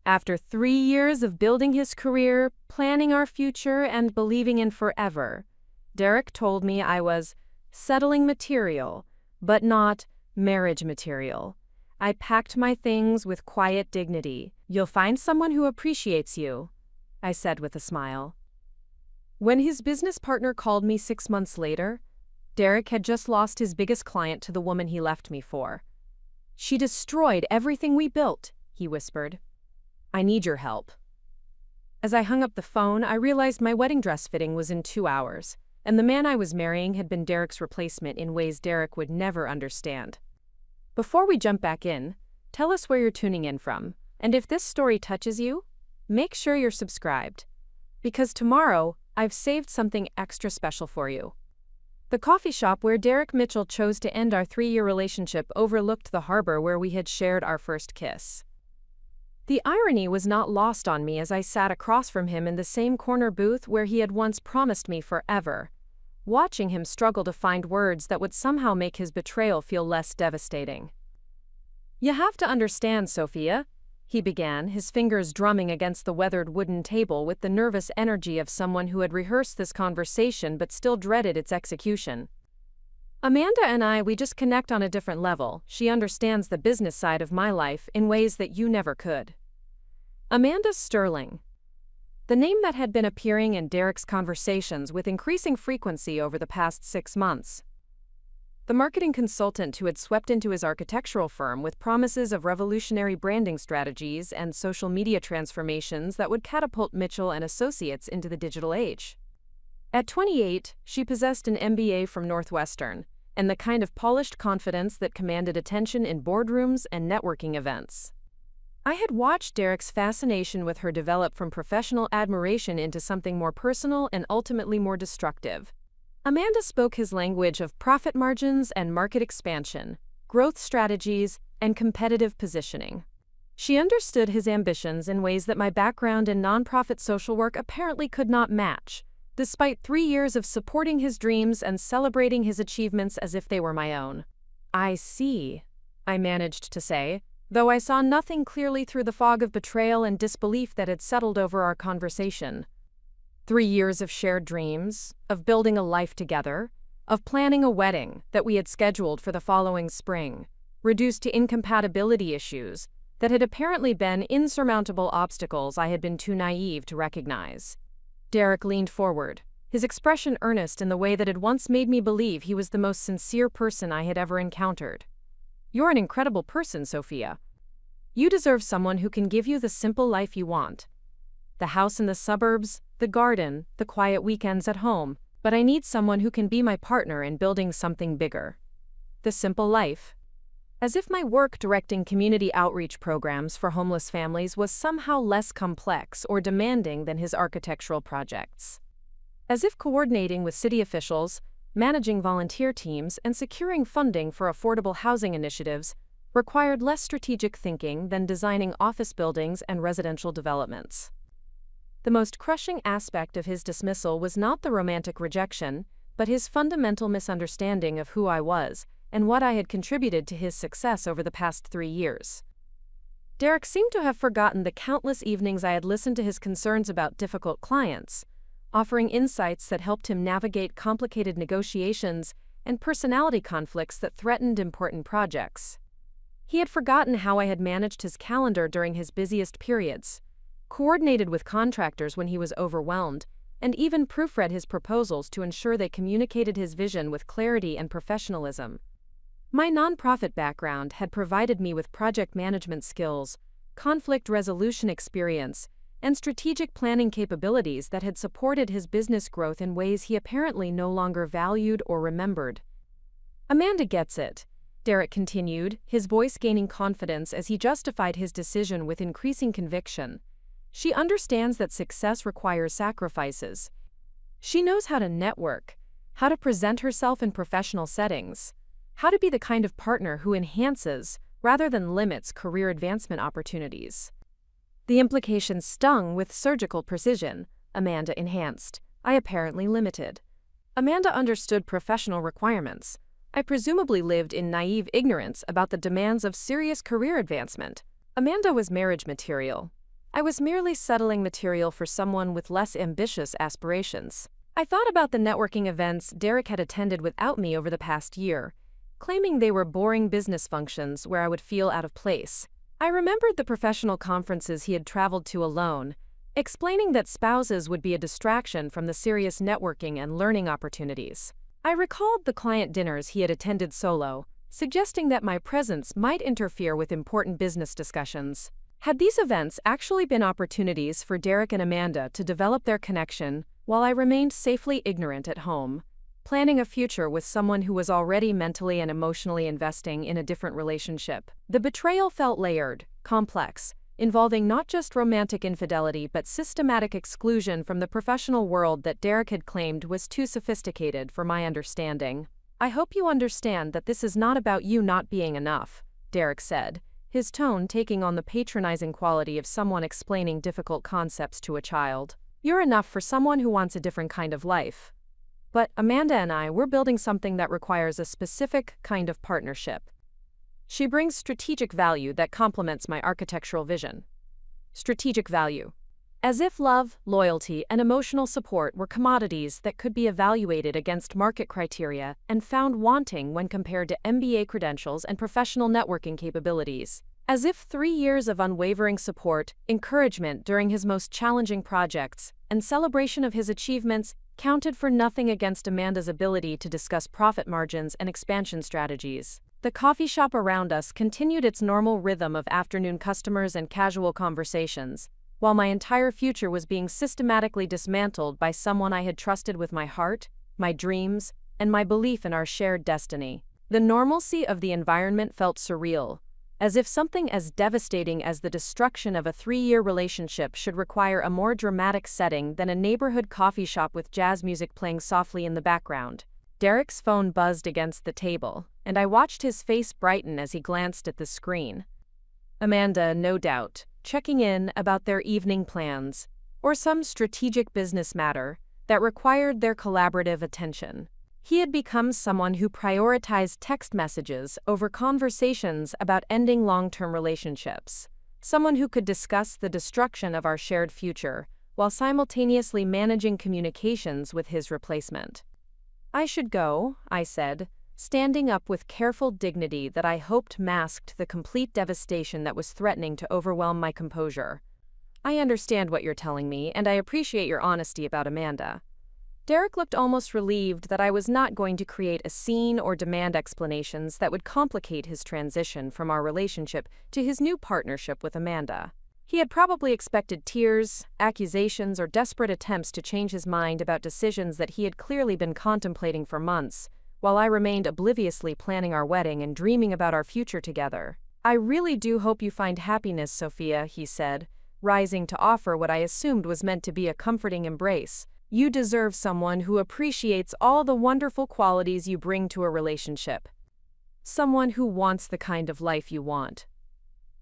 After 3 years of building his career, planning our future, and believing in forever, Derek told me I was settling material, but not marriage material. I packed my things with quiet dignity. "You'll find someone who appreciates you," I said with a smile. When his business partner called me 6 months later, Derek had just lost his biggest client to the woman he left me for. "She destroyed everything we built," he whispered. "I need your help." As I hung up the phone, I realized my wedding dress fitting was in 2 hours, and the man I was marrying had been Derek's replacement in ways Derek would never understand. Before we jump back in, tell us where you're tuning in from, and if this story touches you, make sure you're subscribed. Because tomorrow, I've saved something extra special for you. The coffee shop where Derek Mitchell chose to end our 3-year relationship overlooked the harbor where we had shared our first kiss. The irony was not lost on me as I sat across from him in the same corner booth where he had once promised me forever, watching him struggle to find words that would somehow make his betrayal feel less devastating. "You have to understand, Sophia," he began, his fingers drumming against the weathered wooden table with the nervous energy of someone who had rehearsed this conversation but still dreaded its execution. "Amanda and we just connect on a different level. She understands the business side of my life in ways that you never could." Amanda Sterling. The name that had been appearing in Derek's conversations with increasing frequency over the past 6 months. The marketing consultant who had swept into his architectural firm with promises of revolutionary branding strategies and social media transformations that would catapult Mitchell and Associates into the digital age. At 28, she possessed an MBA from Northwestern, and the kind of polished confidence that commanded attention in boardrooms and networking events. I had watched Derek's fascination with her develop from professional admiration into something more personal and ultimately more destructive. Amanda spoke his language of profit margins and market expansion, growth strategies, and competitive positioning. She understood his ambitions in ways that my background in nonprofit social work apparently could not match, despite 3 years of supporting his dreams and celebrating his achievements as if they were my own. "I see," I managed to say, though I saw nothing clearly through the fog of betrayal and disbelief that had settled over our conversation. 3 years of shared dreams, of building a life together, of planning a wedding that we had scheduled for the following spring, reduced to incompatibility issues that had apparently been insurmountable obstacles I had been too naive to recognize. Derek leaned forward, his expression earnest in the way that had once made me believe he was the most sincere person I had ever encountered. "You're an incredible person, Sophia. You deserve someone who can give you the simple life you want. The house in the suburbs, the garden, the quiet weekends at home, but I need someone who can be my partner in building something bigger. The simple life." As if my work directing community outreach programs for homeless families was somehow less complex or demanding than his architectural projects. As if coordinating with city officials, managing volunteer teams, and securing funding for affordable housing initiatives required less strategic thinking than designing office buildings and residential developments. The most crushing aspect of his dismissal was not the romantic rejection, but his fundamental misunderstanding of who I was and what I had contributed to his success over the past 3 years. Derek seemed to have forgotten the countless evenings I had listened to his concerns about difficult clients, offering insights that helped him navigate complicated negotiations and personality conflicts that threatened important projects. He had forgotten how I had managed his calendar during his busiest periods, coordinated with contractors when he was overwhelmed, and even proofread his proposals to ensure they communicated his vision with clarity and professionalism. My nonprofit background had provided me with project management skills, conflict resolution experience, and strategic planning capabilities that had supported his business growth in ways he apparently no longer valued or remembered. "Amanda gets it," Derek continued, his voice gaining confidence as he justified his decision with increasing conviction. "She understands that success requires sacrifices. She knows how to network, how to present herself in professional settings, how to be the kind of partner who enhances, rather than limits, career advancement opportunities." The implication stung with surgical precision. Amanda enhanced. I apparently limited. Amanda understood professional requirements. I presumably lived in naive ignorance about the demands of serious career advancement. Amanda was marriage material. I was merely settling material for someone with less ambitious aspirations. I thought about the networking events Derek had attended without me over the past year, claiming they were boring business functions where I would feel out of place. I remembered the professional conferences he had traveled to alone, explaining that spouses would be a distraction from the serious networking and learning opportunities. I recalled the client dinners he had attended solo, suggesting that my presence might interfere with important business discussions. Had these events actually been opportunities for Derek and Amanda to develop their connection while I remained safely ignorant at home, planning a future with someone who was already mentally and emotionally investing in a different relationship? The betrayal felt layered, complex, involving not just romantic infidelity but systematic exclusion from the professional world that Derek had claimed was too sophisticated for my understanding. "I hope you understand that this is not about you not being enough," Derek said, his tone taking on the patronizing quality of someone explaining difficult concepts to a child. "You're enough for someone who wants a different kind of life. But Amanda and we're building something that requires a specific kind of partnership. She brings strategic value that complements my architectural vision." Strategic value. As if love, loyalty, and emotional support were commodities that could be evaluated against market criteria and found wanting when compared to MBA credentials and professional networking capabilities. As if 3 years of unwavering support, encouragement during his most challenging projects, and celebration of his achievements counted for nothing against Amanda's ability to discuss profit margins and expansion strategies. The coffee shop around us continued its normal rhythm of afternoon customers and casual conversations, while my entire future was being systematically dismantled by someone I had trusted with my heart, my dreams, and my belief in our shared destiny. The normalcy of the environment felt surreal, as if something as devastating as the destruction of a 3-year relationship should require a more dramatic setting than a neighborhood coffee shop with jazz music playing softly in the background. Derek's phone buzzed against the table, and I watched his face brighten as he glanced at the screen. Amanda, no doubt, checking in about their evening plans, or some strategic business matter that required their collaborative attention. He had become someone who prioritized text messages over conversations about ending long-term relationships, someone who could discuss the destruction of our shared future while simultaneously managing communications with his replacement. "I should go," I said, standing up with careful dignity that I hoped masked the complete devastation that was threatening to overwhelm my composure. "I understand what you're telling me, and I appreciate your honesty about Amanda." Derek looked almost relieved that I was not going to create a scene or demand explanations that would complicate his transition from our relationship to his new partnership with Amanda. He had probably expected tears, accusations, or desperate attempts to change his mind about decisions that he had clearly been contemplating for months, while I remained obliviously planning our wedding and dreaming about our future together. "I really do hope you find happiness, Sophia," he said, rising to offer what I assumed was meant to be a comforting embrace. "You deserve someone who appreciates all the wonderful qualities you bring to a relationship. Someone who wants the kind of life you want."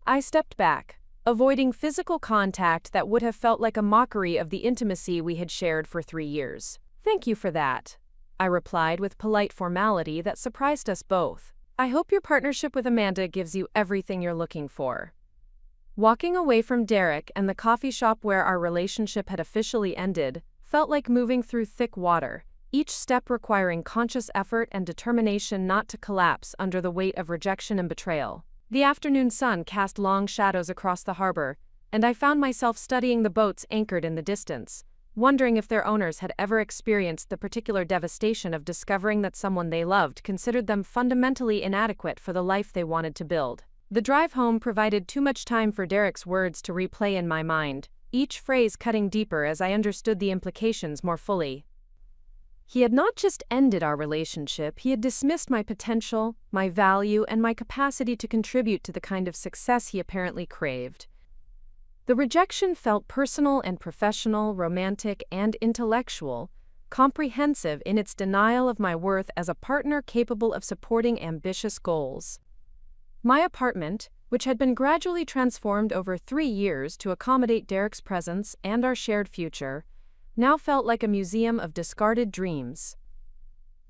I stepped back, avoiding physical contact that would have felt like a mockery of the intimacy we had shared for 3 years. "Thank you for that," I replied with polite formality that surprised us both. "I hope your partnership with Amanda gives you everything you're looking for." Walking away from Derek and the coffee shop where our relationship had officially ended felt like moving through thick water, each step requiring conscious effort and determination not to collapse under the weight of rejection and betrayal. The afternoon sun cast long shadows across the harbor, and I found myself studying the boats anchored in the distance, wondering if their owners had ever experienced the particular devastation of discovering that someone they loved considered them fundamentally inadequate for the life they wanted to build. The drive home provided too much time for Derek's words to replay in my mind, each phrase cutting deeper as I understood the implications more fully. He had not just ended our relationship, he had dismissed my potential, my value, and my capacity to contribute to the kind of success he apparently craved. The rejection felt personal and professional, romantic and intellectual, comprehensive in its denial of my worth as a partner capable of supporting ambitious goals. My apartment, which had been gradually transformed over 3 years to accommodate Derek's presence and our shared future, now felt like a museum of discarded dreams.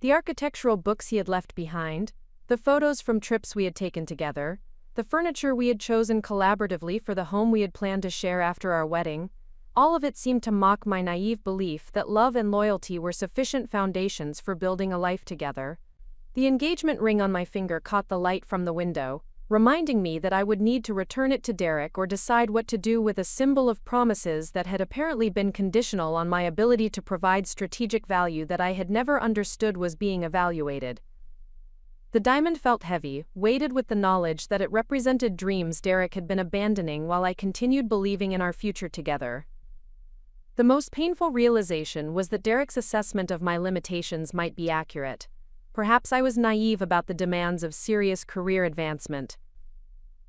The architectural books he had left behind, the photos from trips we had taken together, the furniture we had chosen collaboratively for the home we had planned to share after our wedding. All of it seemed to mock my naive belief that love and loyalty were sufficient foundations for building a life together. The engagement ring on my finger caught the light from the window, reminding me that I would need to return it to Derek or decide what to do with a symbol of promises that had apparently been conditional on my ability to provide strategic value that I had never understood was being evaluated. The diamond felt heavy, weighted with the knowledge that it represented dreams Derek had been abandoning while I continued believing in our future together. The most painful realization was that Derek's assessment of my limitations might be accurate. Perhaps I was naive about the demands of serious career advancement.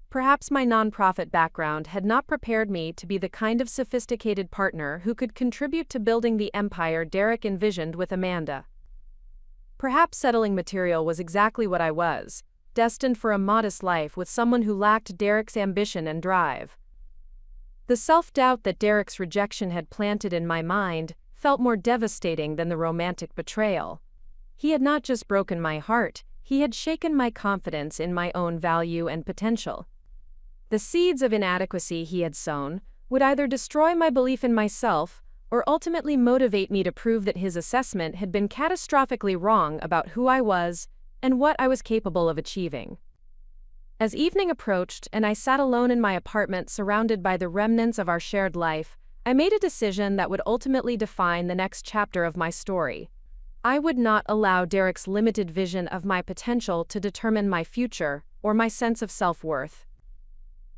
Perhaps my nonprofit background had not prepared me to be the kind of sophisticated partner who could contribute to building the empire Derek envisioned with Amanda. Perhaps settling material was exactly what I was, destined for a modest life with someone who lacked Derek's ambition and drive. The self-doubt that Derek's rejection had planted in my mind felt more devastating than the romantic betrayal. He had not just broken my heart, he had shaken my confidence in my own value and potential. The seeds of inadequacy he had sown would either destroy my belief in myself or ultimately motivate me to prove that his assessment had been catastrophically wrong about who I was and what I was capable of achieving. As evening approached and I sat alone in my apartment surrounded by the remnants of our shared life, I made a decision that would ultimately define the next chapter of my story. I would not allow Derek's limited vision of my potential to determine my future or my sense of self-worth.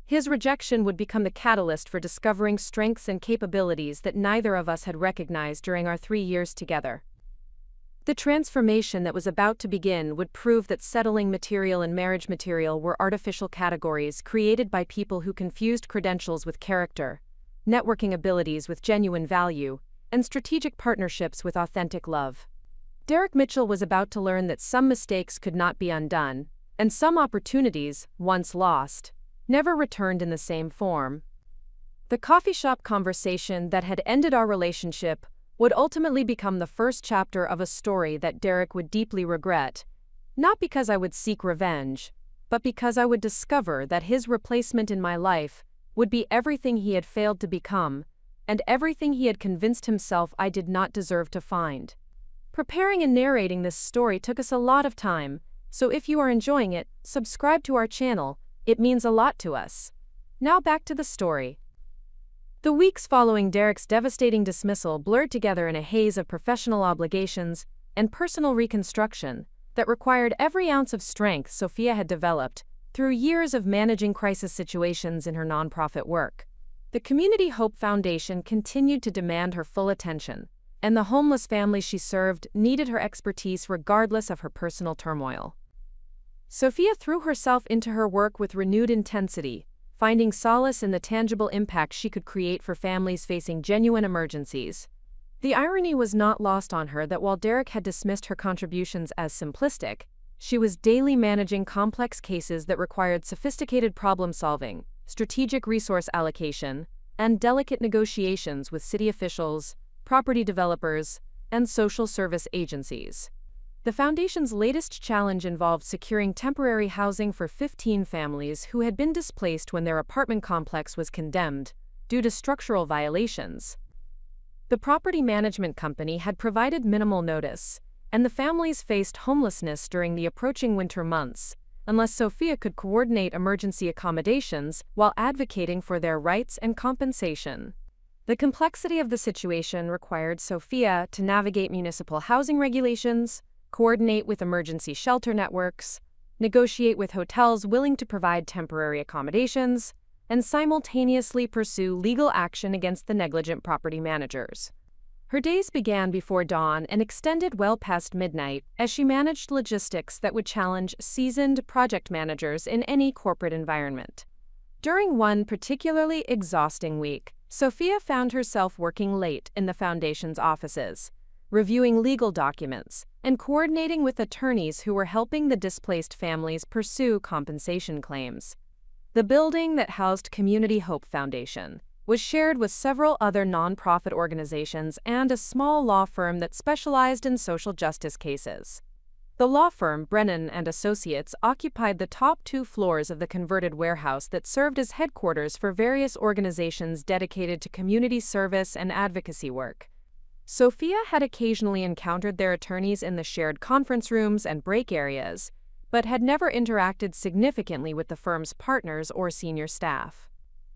His rejection would become the catalyst for discovering strengths and capabilities that neither of us had recognized during our 3 years together. The transformation that was about to begin would prove that settling material and marriage material were artificial categories created by people who confused credentials with character, networking abilities with genuine value, and strategic partnerships with authentic love. Derek Mitchell was about to learn that some mistakes could not be undone, and some opportunities, once lost, never returned in the same form. The coffee shop conversation that had ended our relationship would ultimately become the first chapter of a story that Derek would deeply regret, not because I would seek revenge, but because I would discover that his replacement in my life would be everything he had failed to become, and everything he had convinced himself I did not deserve to find. Preparing and narrating this story took us a lot of time, so if you are enjoying it, subscribe to our channel, it means a lot to us. Now back to the story. The weeks following Derek's devastating dismissal blurred together in a haze of professional obligations and personal reconstruction that required every ounce of strength Sophia had developed through years of managing crisis situations in her nonprofit work. The Community Hope Foundation continued to demand her full attention, and the homeless families she served needed her expertise regardless of her personal turmoil. Sophia threw herself into her work with renewed intensity, finding solace in the tangible impact she could create for families facing genuine emergencies. The irony was not lost on her that while Derek had dismissed her contributions as simplistic, she was daily managing complex cases that required sophisticated problem-solving, strategic resource allocation, and delicate negotiations with city officials, property developers, and social service agencies. The Foundation's latest challenge involved securing temporary housing for 15 families who had been displaced when their apartment complex was condemned due to structural violations. The property management company had provided minimal notice, and the families faced homelessness during the approaching winter months, unless Sophia could coordinate emergency accommodations while advocating for their rights and compensation. The complexity of the situation required Sophia to navigate municipal housing regulations, coordinate with emergency shelter networks, negotiate with hotels willing to provide temporary accommodations, and simultaneously pursue legal action against the negligent property managers. Her days began before dawn and extended well past midnight as she managed logistics that would challenge seasoned project managers in any corporate environment. During one particularly exhausting week, Sophia found herself working late in the Foundation's offices, reviewing legal documents, and coordinating with attorneys who were helping the displaced families pursue compensation claims. The building that housed Community Hope Foundation was shared with several other nonprofit organizations and a small law firm that specialized in social justice cases. The law firm Brennan and Associates occupied the top 2 floors of the converted warehouse that served as headquarters for various organizations dedicated to community service and advocacy work. Sophia had occasionally encountered their attorneys in the shared conference rooms and break areas, but had never interacted significantly with the firm's partners or senior staff.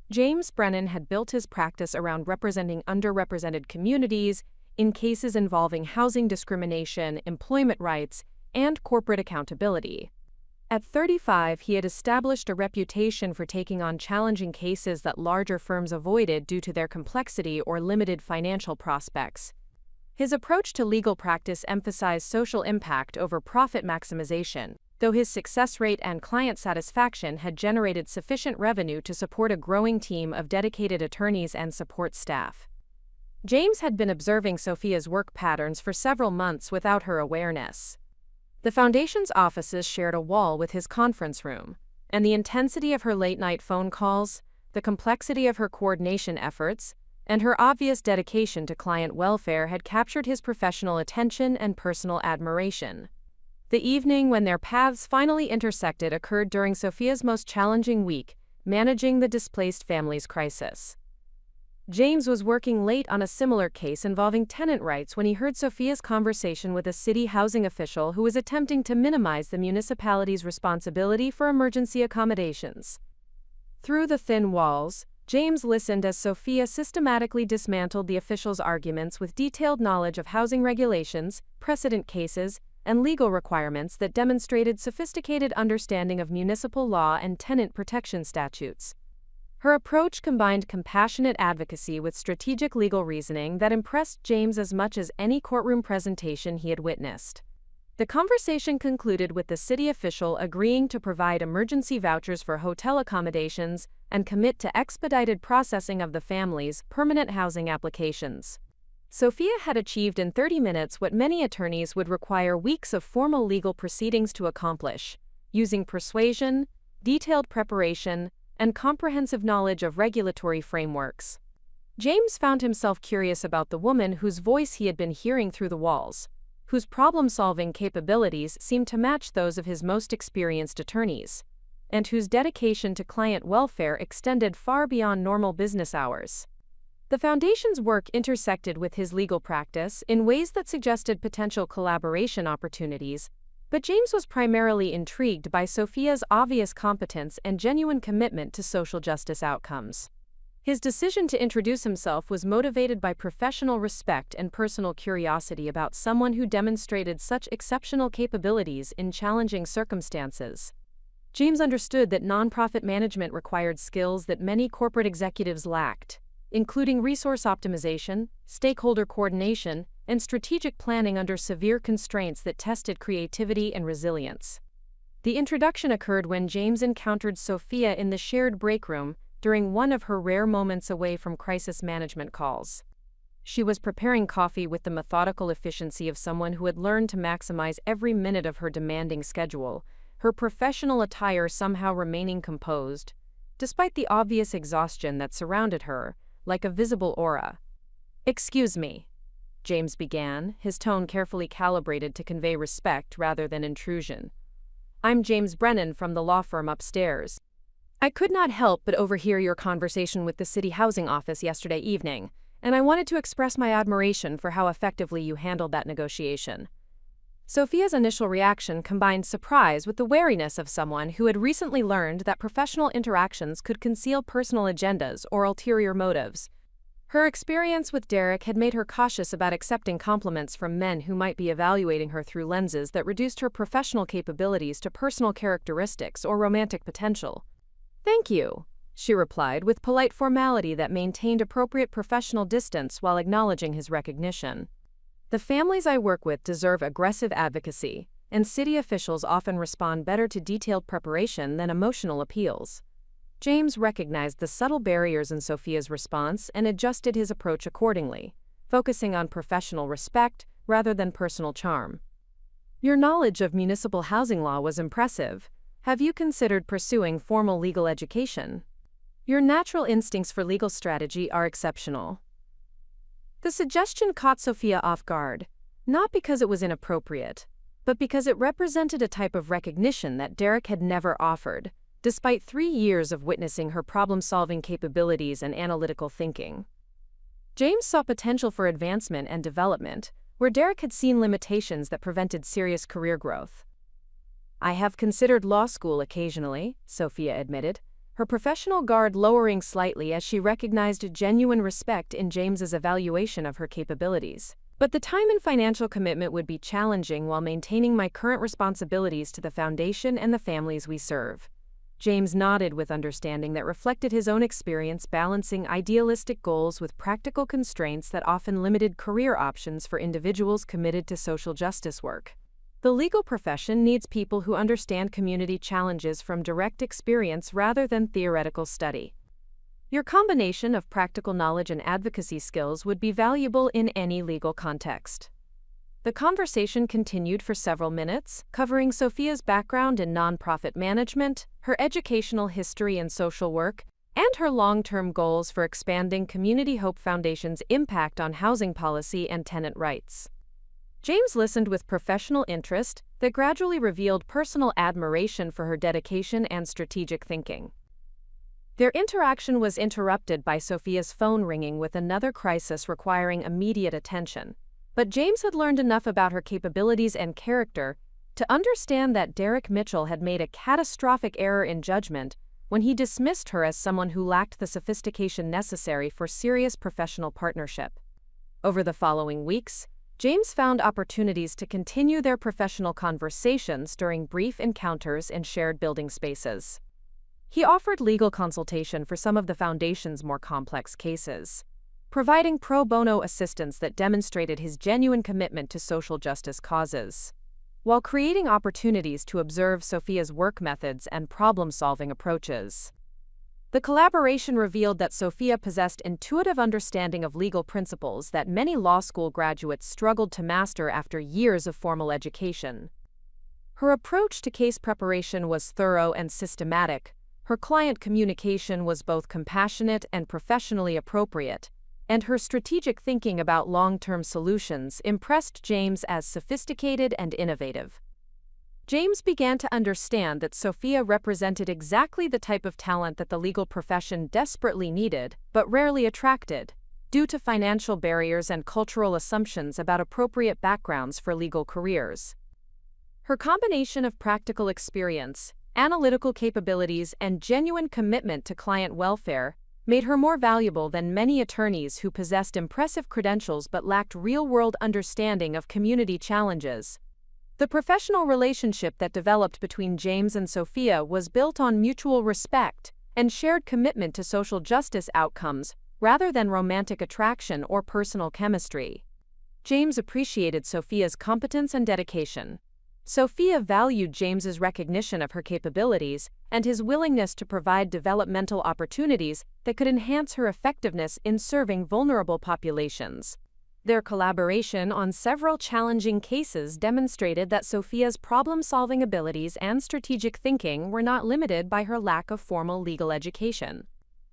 James Brennan had built his practice around representing underrepresented communities in cases involving housing discrimination, employment rights, and corporate accountability. At 35, he had established a reputation for taking on challenging cases that larger firms avoided due to their complexity or limited financial prospects. His approach to legal practice emphasized social impact over profit maximization, though his success rate and client satisfaction had generated sufficient revenue to support a growing team of dedicated attorneys and support staff. James had been observing Sophia's work patterns for several months without her awareness. The foundation's offices shared a wall with his conference room, and the intensity of her late-night phone calls, the complexity of her coordination efforts, and her obvious dedication to client welfare had captured his professional attention and personal admiration. The evening when their paths finally intersected occurred during Sophia's most challenging week, managing the displaced family's crisis. James was working late on a similar case involving tenant rights when he heard Sophia's conversation with a city housing official who was attempting to minimize the municipality's responsibility for emergency accommodations. Through the thin walls, James listened as Sophia systematically dismantled the official's arguments with detailed knowledge of housing regulations, precedent cases, and legal requirements that demonstrated sophisticated understanding of municipal law and tenant protection statutes. Her approach combined compassionate advocacy with strategic legal reasoning that impressed James as much as any courtroom presentation he had witnessed. The conversation concluded with the city official agreeing to provide emergency vouchers for hotel accommodations and commit to expedited processing of the family's permanent housing applications. Sophia had achieved in 30 minutes what many attorneys would require weeks of formal legal proceedings to accomplish, using persuasion, detailed preparation, and comprehensive knowledge of regulatory frameworks. James found himself curious about the woman whose voice he had been hearing through the walls, whose problem-solving capabilities seemed to match those of his most experienced attorneys, and whose dedication to client welfare extended far beyond normal business hours. The foundation's work intersected with his legal practice in ways that suggested potential collaboration opportunities, but James was primarily intrigued by Sophia's obvious competence and genuine commitment to social justice outcomes. His decision to introduce himself was motivated by professional respect and personal curiosity about someone who demonstrated such exceptional capabilities in challenging circumstances. James understood that nonprofit management required skills that many corporate executives lacked, including resource optimization, stakeholder coordination, and strategic planning under severe constraints that tested creativity and resilience. The introduction occurred when James encountered Sophia in the shared break room during one of her rare moments away from crisis management calls. She was preparing coffee with the methodical efficiency of someone who had learned to maximize every minute of her demanding schedule, her professional attire somehow remaining composed, despite the obvious exhaustion that surrounded her, like a visible aura. "Excuse me," James began, his tone carefully calibrated to convey respect rather than intrusion. "I'm James Brennan from the law firm upstairs. I could not help but overhear your conversation with the city housing office yesterday evening, and I wanted to express my admiration for how effectively you handled that negotiation." Sophia's initial reaction combined surprise with the wariness of someone who had recently learned that professional interactions could conceal personal agendas or ulterior motives. Her experience with Derek had made her cautious about accepting compliments from men who might be evaluating her through lenses that reduced her professional capabilities to personal characteristics or romantic potential. "Thank you," she replied with polite formality that maintained appropriate professional distance while acknowledging his recognition. "The families I work with deserve aggressive advocacy, and city officials often respond better to detailed preparation than emotional appeals." James recognized the subtle barriers in Sophia's response and adjusted his approach accordingly, focusing on professional respect rather than personal charm. "Your knowledge of municipal housing law was impressive. Have you considered pursuing formal legal education? Your natural instincts for legal strategy are exceptional." The suggestion caught Sophia off guard, not because it was inappropriate, but because it represented a type of recognition that Derek had never offered, despite 3 years of witnessing her problem-solving capabilities and analytical thinking. James saw potential for advancement and development, where Derek had seen limitations that prevented serious career growth. "I have considered law school occasionally," Sophia admitted, her professional guard lowering slightly as she recognized genuine respect in James's evaluation of her capabilities. "But the time and financial commitment would be challenging while maintaining my current responsibilities to the foundation and the families we serve." James nodded with understanding that reflected his own experience balancing idealistic goals with practical constraints that often limited career options for individuals committed to social justice work. The legal profession needs people who understand community challenges from direct experience rather than theoretical study. Your combination of practical knowledge and advocacy skills would be valuable in any legal context. The conversation continued for several minutes, covering Sophia's background in nonprofit management, her educational history in social work, and her long-term goals for expanding Community Hope Foundation's impact on housing policy and tenant rights. James listened with professional interest that gradually revealed personal admiration for her dedication and strategic thinking. Their interaction was interrupted by Sophia's phone ringing with another crisis requiring immediate attention. But James had learned enough about her capabilities and character to understand that Derek Mitchell had made a catastrophic error in judgment when he dismissed her as someone who lacked the sophistication necessary for serious professional partnership. Over the following weeks, James found opportunities to continue their professional conversations during brief encounters in shared building spaces. He offered legal consultation for some of the Foundation's more complex cases, providing pro bono assistance that demonstrated his genuine commitment to social justice causes, while creating opportunities to observe Sophia's work methods and problem-solving approaches. The collaboration revealed that Sophia possessed intuitive understanding of legal principles that many law school graduates struggled to master after years of formal education. Her approach to case preparation was thorough and systematic, her client communication was both compassionate and professionally appropriate, and her strategic thinking about long-term solutions impressed James as sophisticated and innovative. James began to understand that Sophia represented exactly the type of talent that the legal profession desperately needed, but rarely attracted, due to financial barriers and cultural assumptions about appropriate backgrounds for legal careers. Her combination of practical experience, analytical capabilities, and genuine commitment to client welfare made her more valuable than many attorneys who possessed impressive credentials but lacked real-world understanding of community challenges. The professional relationship that developed between James and Sophia was built on mutual respect and shared commitment to social justice outcomes rather than romantic attraction or personal chemistry. James appreciated Sophia's competence and dedication. Sophia valued James's recognition of her capabilities and his willingness to provide developmental opportunities that could enhance her effectiveness in serving vulnerable populations. Their collaboration on several challenging cases demonstrated that Sophia's problem-solving abilities and strategic thinking were not limited by her lack of formal legal education.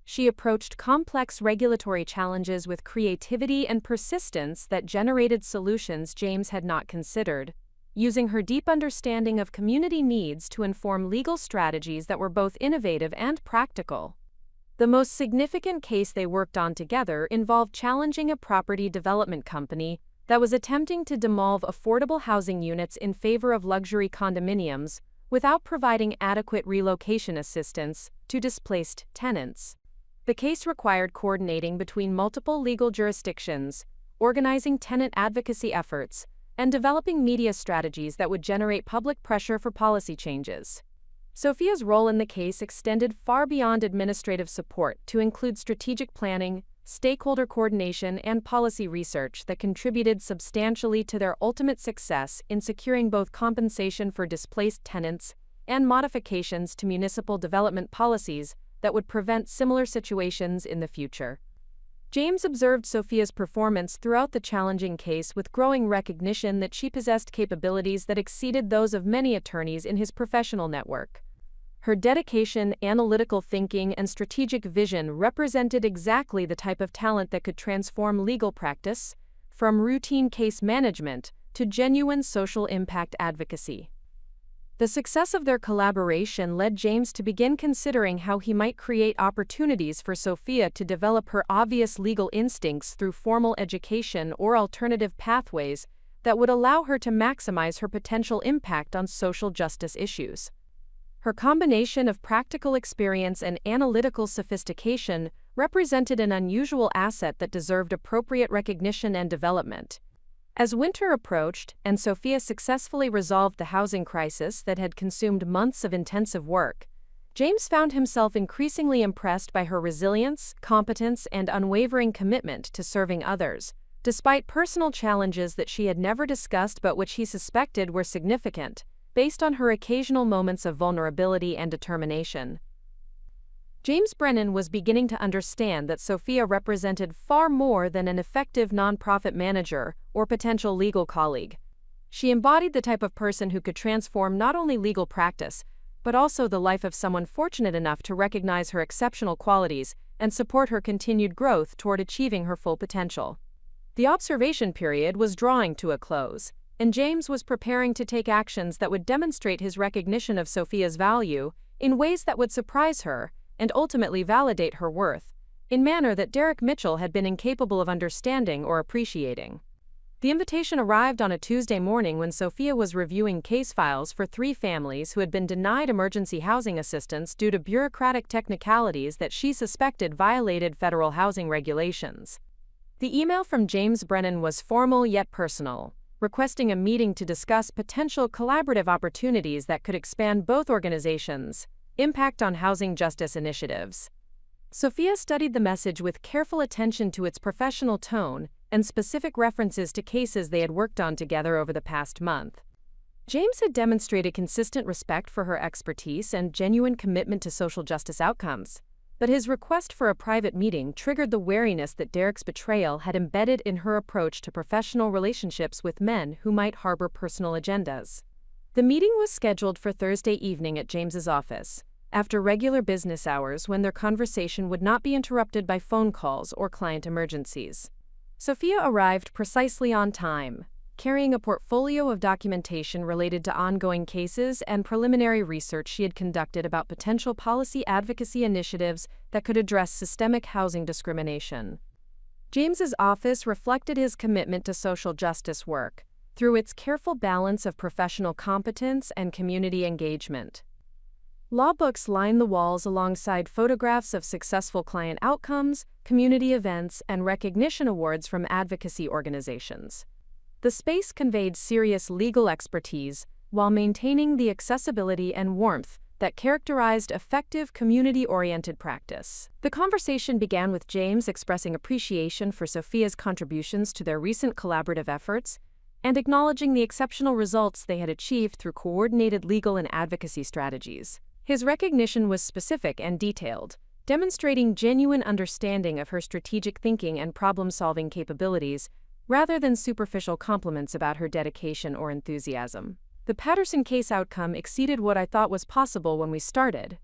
She approached complex regulatory challenges with creativity and persistence that generated solutions James had not considered, using her deep understanding of community needs to inform legal strategies that were both innovative and practical. The most significant case they worked on together involved challenging a property development company that was attempting to demolish affordable housing units in favor of luxury condominiums without providing adequate relocation assistance to displaced tenants. The case required coordinating between multiple legal jurisdictions, organizing tenant advocacy efforts, and developing media strategies that would generate public pressure for policy changes. Sophia's role in the case extended far beyond administrative support to include strategic planning, stakeholder coordination, and policy research that contributed substantially to their ultimate success in securing both compensation for displaced tenants and modifications to municipal development policies that would prevent similar situations in the future. James observed Sophia's performance throughout the challenging case with growing recognition that she possessed capabilities that exceeded those of many attorneys in his professional network. Her dedication, analytical thinking, and strategic vision represented exactly the type of talent that could transform legal practice, from routine case management to genuine social impact advocacy. The success of their collaboration led James to begin considering how he might create opportunities for Sophia to develop her obvious legal instincts through formal education or alternative pathways that would allow her to maximize her potential impact on social justice issues. Her combination of practical experience and analytical sophistication represented an unusual asset that deserved appropriate recognition and development. As winter approached and Sophia successfully resolved the housing crisis that had consumed months of intensive work, James found himself increasingly impressed by her resilience, competence, and unwavering commitment to serving others, despite personal challenges that she had never discussed but which he suspected were significant, based on her occasional moments of vulnerability and determination. James Brennan was beginning to understand that Sophia represented far more than an effective nonprofit manager or potential legal colleague. She embodied the type of person who could transform not only legal practice, but also the life of someone fortunate enough to recognize her exceptional qualities and support her continued growth toward achieving her full potential. The observation period was drawing to a close, and James was preparing to take actions that would demonstrate his recognition of Sophia's value in ways that would surprise her and ultimately validate her worth, in manner that Derek Mitchell had been incapable of understanding or appreciating. The invitation arrived on a Tuesday morning when Sophia was reviewing case files for 3 families who had been denied emergency housing assistance due to bureaucratic technicalities that she suspected violated federal housing regulations. The email from James Brennan was formal yet personal, requesting a meeting to discuss potential collaborative opportunities that could expand both organizations' impact on housing justice initiatives. Sophia studied the message with careful attention to its professional tone and specific references to cases they had worked on together over the past month. James had demonstrated consistent respect for her expertise and genuine commitment to social justice outcomes, but his request for a private meeting triggered the wariness that Derek's betrayal had embedded in her approach to professional relationships with men who might harbor personal agendas. The meeting was scheduled for Thursday evening at James's office, after regular business hours when their conversation would not be interrupted by phone calls or client emergencies. Sophia arrived precisely on time, carrying a portfolio of documentation related to ongoing cases and preliminary research she had conducted about potential policy advocacy initiatives that could address systemic housing discrimination. James's office reflected his commitment to social justice work through its careful balance of professional competence and community engagement. Law books lined the walls alongside photographs of successful client outcomes, community events, and recognition awards from advocacy organizations. The space conveyed serious legal expertise while maintaining the accessibility and warmth that characterized effective community-oriented practice. The conversation began with James expressing appreciation for Sophia's contributions to their recent collaborative efforts and acknowledging the exceptional results they had achieved through coordinated legal and advocacy strategies. His recognition was specific and detailed, demonstrating genuine understanding of her strategic thinking and problem-solving capabilities, rather than superficial compliments about her dedication or enthusiasm. The Patterson case outcome exceeded what I thought was possible when we started,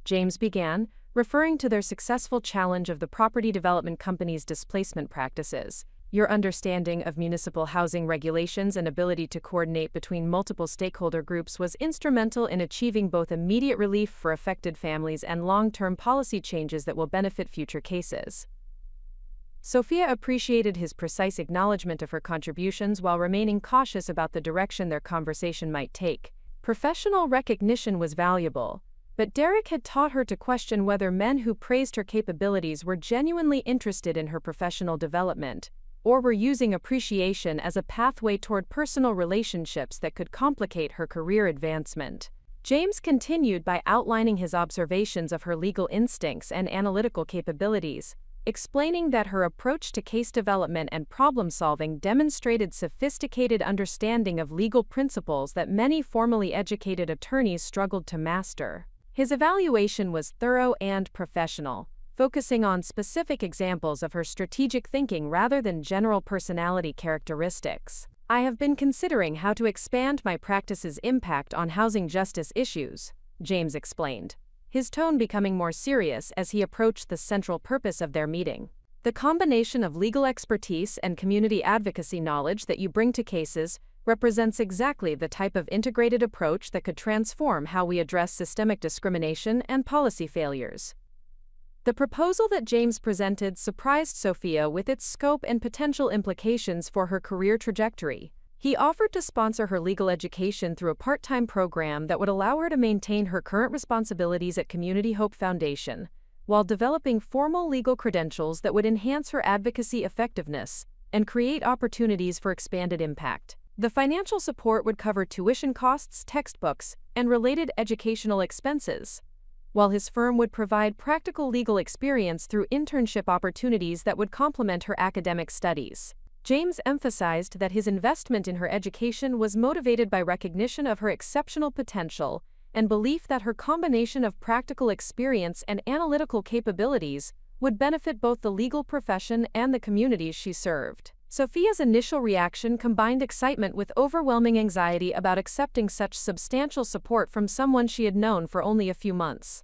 James began, referring to their successful challenge of the property development company's displacement practices. Your understanding of municipal housing regulations and ability to coordinate between multiple stakeholder groups was instrumental in achieving both immediate relief for affected families and long-term policy changes that will benefit future cases. Sophia appreciated his precise acknowledgement of her contributions while remaining cautious about the direction their conversation might take. Professional recognition was valuable, but Derek had taught her to question whether men who praised her capabilities were genuinely interested in her professional development, or were using appreciation as a pathway toward personal relationships that could complicate her career advancement. James continued by outlining his observations of her legal instincts and analytical capabilities, explaining that her approach to case development and problem-solving demonstrated sophisticated understanding of legal principles that many formally educated attorneys struggled to master. His evaluation was thorough and professional, focusing on specific examples of her strategic thinking rather than general personality characteristics. I have been considering how to expand my practice's impact on housing justice issues, James explained, his tone becoming more serious as he approached the central purpose of their meeting. The combination of legal expertise and community advocacy knowledge that you bring to cases represents exactly the type of integrated approach that could transform how we address systemic discrimination and policy failures. The proposal that James presented surprised Sophia with its scope and potential implications for her career trajectory. He offered to sponsor her legal education through a part-time program that would allow her to maintain her current responsibilities at Community Hope Foundation, while developing formal legal credentials that would enhance her advocacy effectiveness and create opportunities for expanded impact. The financial support would cover tuition costs, textbooks, and related educational expenses, while his firm would provide practical legal experience through internship opportunities that would complement her academic studies. James emphasized that his investment in her education was motivated by recognition of her exceptional potential and belief that her combination of practical experience and analytical capabilities would benefit both the legal profession and the communities she served. Sophia's initial reaction combined excitement with overwhelming anxiety about accepting such substantial support from someone she had known for only a few months.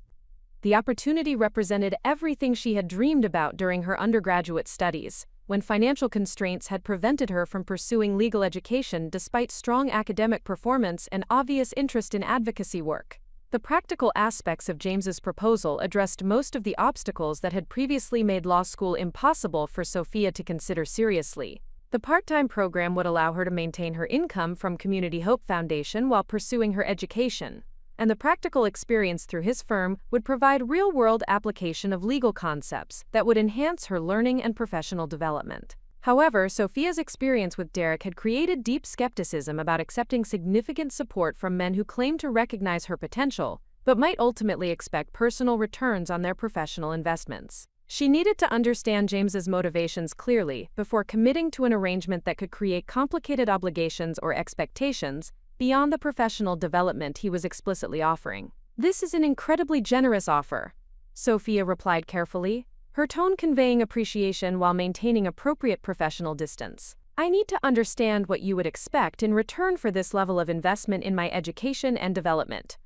The opportunity represented everything she had dreamed about during her undergraduate studies, when financial constraints had prevented her from pursuing legal education despite strong academic performance and obvious interest in advocacy work. The practical aspects of James's proposal addressed most of the obstacles that had previously made law school impossible for Sophia to consider seriously. The part-time program would allow her to maintain her income from Community Hope Foundation while pursuing her education, and the practical experience through his firm would provide real-world application of legal concepts that would enhance her learning and professional development. However, Sophia's experience with Derek had created deep skepticism about accepting significant support from men who claimed to recognize her potential, but might ultimately expect personal returns on their professional investments. She needed to understand James's motivations clearly before committing to an arrangement that could create complicated obligations or expectations beyond the professional development he was explicitly offering. "This is an incredibly generous offer," Sophia replied carefully, her tone conveying appreciation while maintaining appropriate professional distance. "I need to understand what you would expect in return for this level of investment in my education and development."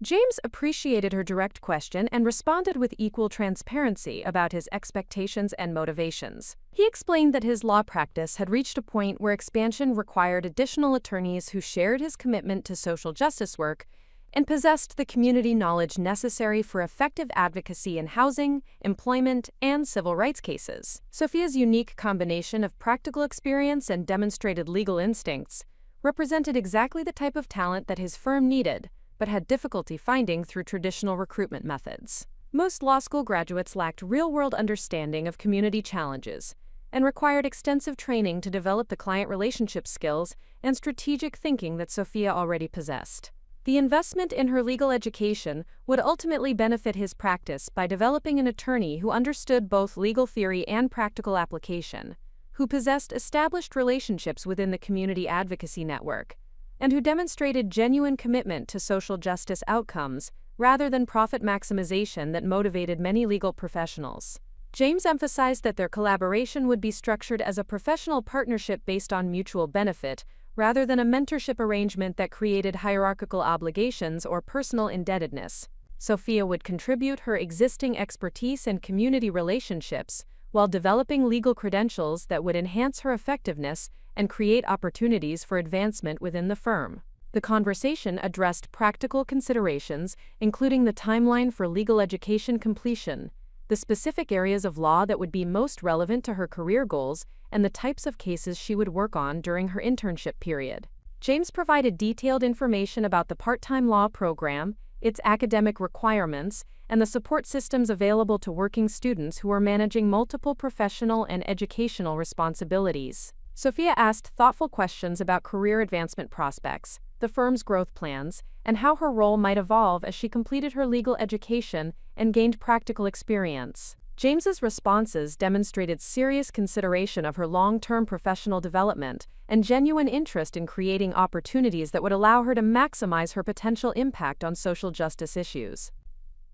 James appreciated her direct question and responded with equal transparency about his expectations and motivations. He explained that his law practice had reached a point where expansion required additional attorneys who shared his commitment to social justice work and possessed the community knowledge necessary for effective advocacy in housing, employment, and civil rights cases. Sophia's unique combination of practical experience and demonstrated legal instincts represented exactly the type of talent that his firm needed, but had difficulty finding through traditional recruitment methods. Most law school graduates lacked real-world understanding of community challenges and required extensive training to develop the client relationship skills and strategic thinking that Sophia already possessed. The investment in her legal education would ultimately benefit his practice by developing an attorney who understood both legal theory and practical application, who possessed established relationships within the community advocacy network, and who demonstrated genuine commitment to social justice outcomes rather than profit maximization that motivated many legal professionals. James emphasized that their collaboration would be structured as a professional partnership based on mutual benefit, rather than a mentorship arrangement that created hierarchical obligations or personal indebtedness. Sophia would contribute her existing expertise and community relationships while developing legal credentials that would enhance her effectiveness and create opportunities for advancement within the firm. The conversation addressed practical considerations, including the timeline for legal education completion, the specific areas of law that would be most relevant to her career goals, and the types of cases she would work on during her internship period. James provided detailed information about the part-time law program, its academic requirements, and the support systems available to working students who are managing multiple professional and educational responsibilities. Sophia asked thoughtful questions about career advancement prospects, the firm's growth plans, and how her role might evolve as she completed her legal education and gained practical experience. James's responses demonstrated serious consideration of her long-term professional development and genuine interest in creating opportunities that would allow her to maximize her potential impact on social justice issues.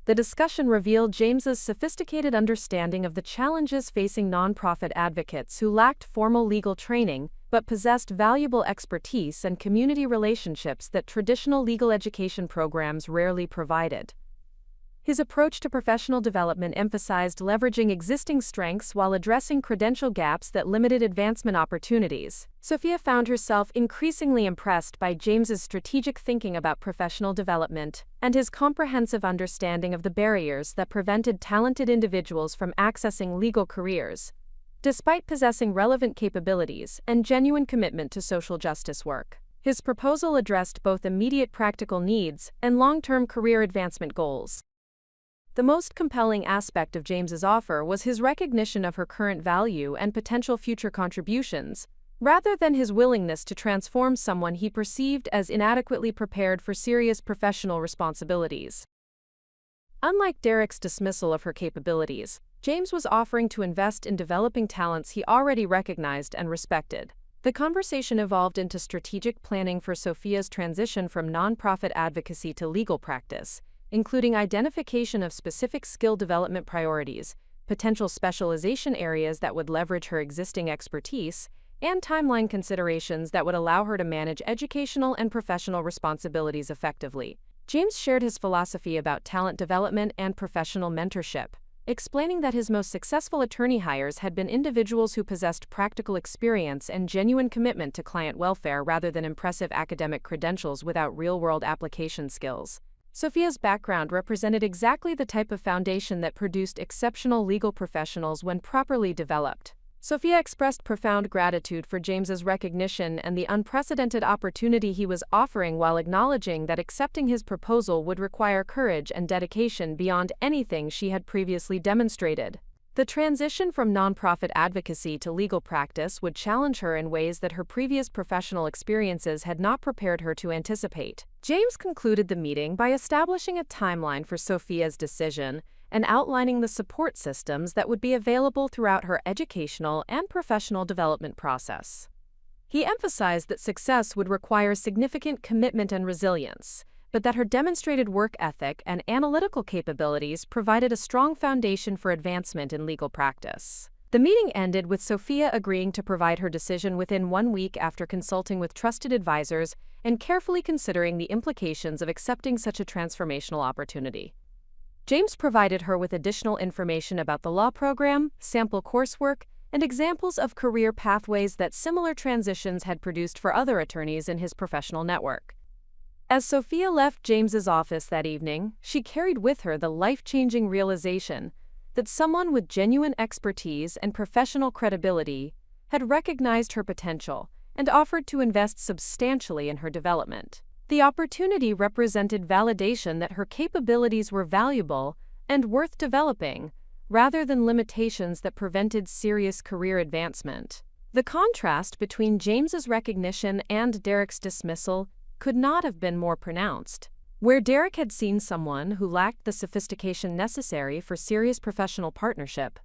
The discussion revealed James's sophisticated understanding of the challenges facing nonprofit advocates who lacked formal legal training but possessed valuable expertise and community relationships that traditional legal education programs rarely provided. His approach to professional development emphasized leveraging existing strengths while addressing credential gaps that limited advancement opportunities. Sophia found herself increasingly impressed by James's strategic thinking about professional development and his comprehensive understanding of the barriers that prevented talented individuals from accessing legal careers. Despite possessing relevant capabilities and genuine commitment to social justice work, his proposal addressed both immediate practical needs and long-term career advancement goals. The most compelling aspect of James's offer was his recognition of her current value and potential future contributions, rather than his willingness to transform someone he perceived as inadequately prepared for serious professional responsibilities. Unlike Derek's dismissal of her capabilities, James was offering to invest in developing talents he already recognized and respected. The conversation evolved into strategic planning for Sophia's transition from nonprofit advocacy to legal practice, including identification of specific skill development priorities, potential specialization areas that would leverage her existing expertise, and timeline considerations that would allow her to manage educational and professional responsibilities effectively. James shared his philosophy about talent development and professional mentorship, explaining that his most successful attorney hires had been individuals who possessed practical experience and genuine commitment to client welfare rather than impressive academic credentials without real-world application skills. Sophia's background represented exactly the type of foundation that produced exceptional legal professionals when properly developed. Sophia expressed profound gratitude for James's recognition and the unprecedented opportunity he was offering, while acknowledging that accepting his proposal would require courage and dedication beyond anything she had previously demonstrated. The transition from nonprofit advocacy to legal practice would challenge her in ways that her previous professional experiences had not prepared her to anticipate. James concluded the meeting by establishing a timeline for Sophia's decision and outlining the support systems that would be available throughout her educational and professional development process. He emphasized that success would require significant commitment and resilience, but that her demonstrated work ethic and analytical capabilities provided a strong foundation for advancement in legal practice. The meeting ended with Sophia agreeing to provide her decision within 1 week after consulting with trusted advisors and carefully considering the implications of accepting such a transformational opportunity. James provided her with additional information about the law program, sample coursework, and examples of career pathways that similar transitions had produced for other attorneys in his professional network. As Sophia left James's office that evening, she carried with her the life-changing realization that someone with genuine expertise and professional credibility had recognized her potential and offered to invest substantially in her development. The opportunity represented validation that her capabilities were valuable and worth developing, rather than limitations that prevented serious career advancement. The contrast between James's recognition and Derek's dismissal could not have been more pronounced. Where Derek had seen someone who lacked the sophistication necessary for serious professional partnership,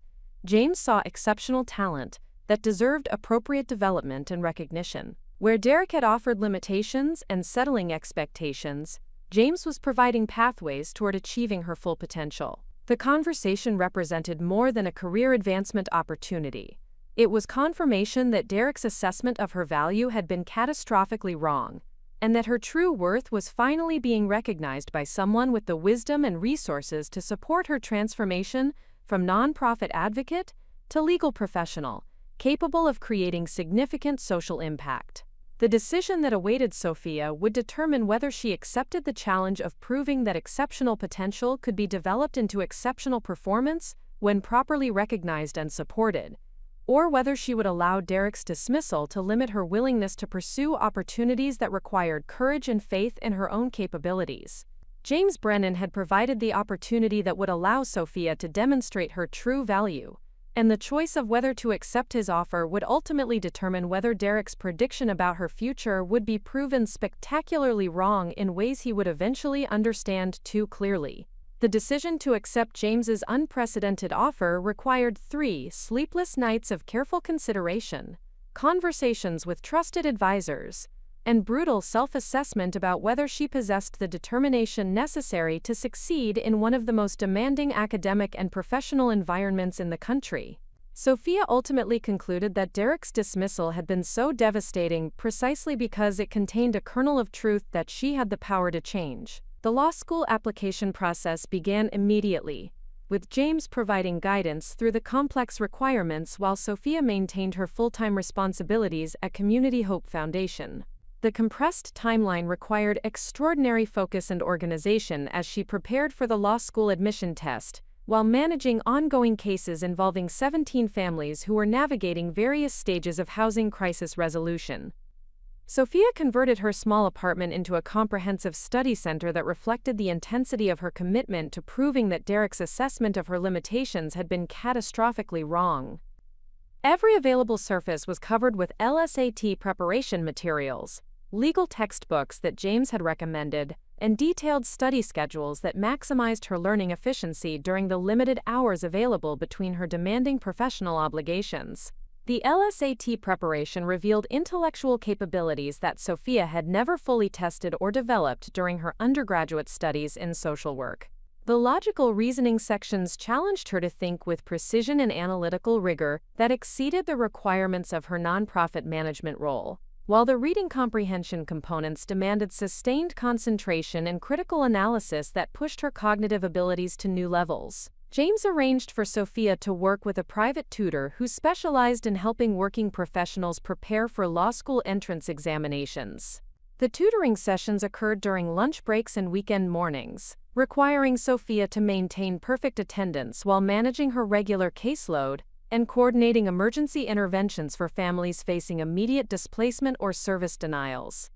James saw exceptional talent that deserved appropriate development and recognition. Where Derek had offered limitations and settling expectations, James was providing pathways toward achieving her full potential. The conversation represented more than a career advancement opportunity. It was confirmation that Derek's assessment of her value had been catastrophically wrong, and that her true worth was finally being recognized by someone with the wisdom and resources to support her transformation from nonprofit advocate to legal professional, capable of creating significant social impact. The decision that awaited Sophia would determine whether she accepted the challenge of proving that exceptional potential could be developed into exceptional performance when properly recognized and supported, or whether she would allow Derek's dismissal to limit her willingness to pursue opportunities that required courage and faith in her own capabilities. James Brennan had provided the opportunity that would allow Sophia to demonstrate her true value, and the choice of whether to accept his offer would ultimately determine whether Derek's prediction about her future would be proven spectacularly wrong in ways he would eventually understand too clearly. The decision to accept James's unprecedented offer required 3 sleepless nights of careful consideration, conversations with trusted advisors, and brutal self-assessment about whether she possessed the determination necessary to succeed in one of the most demanding academic and professional environments in the country. Sophia ultimately concluded that Derek's dismissal had been so devastating precisely because it contained a kernel of truth that she had the power to change. The law school application process began immediately, with James providing guidance through the complex requirements while Sophia maintained her full-time responsibilities at Community Hope Foundation. The compressed timeline required extraordinary focus and organization as she prepared for the law school admission test, while managing ongoing cases involving 17 families who were navigating various stages of housing crisis resolution. Sophia converted her small apartment into a comprehensive study center that reflected the intensity of her commitment to proving that Derek's assessment of her limitations had been catastrophically wrong. Every available surface was covered with LSAT preparation materials, legal textbooks that James had recommended, and detailed study schedules that maximized her learning efficiency during the limited hours available between her demanding professional obligations. The LSAT preparation revealed intellectual capabilities that Sophia had never fully tested or developed during her undergraduate studies in social work. The logical reasoning sections challenged her to think with precision and analytical rigor that exceeded the requirements of her nonprofit management role, while the reading comprehension components demanded sustained concentration and critical analysis that pushed her cognitive abilities to new levels. James arranged for Sophia to work with a private tutor who specialized in helping working professionals prepare for law school entrance examinations. The tutoring sessions occurred during lunch breaks and weekend mornings, requiring Sophia to maintain perfect attendance while managing her regular caseload and coordinating emergency interventions for families facing immediate displacement or service denials.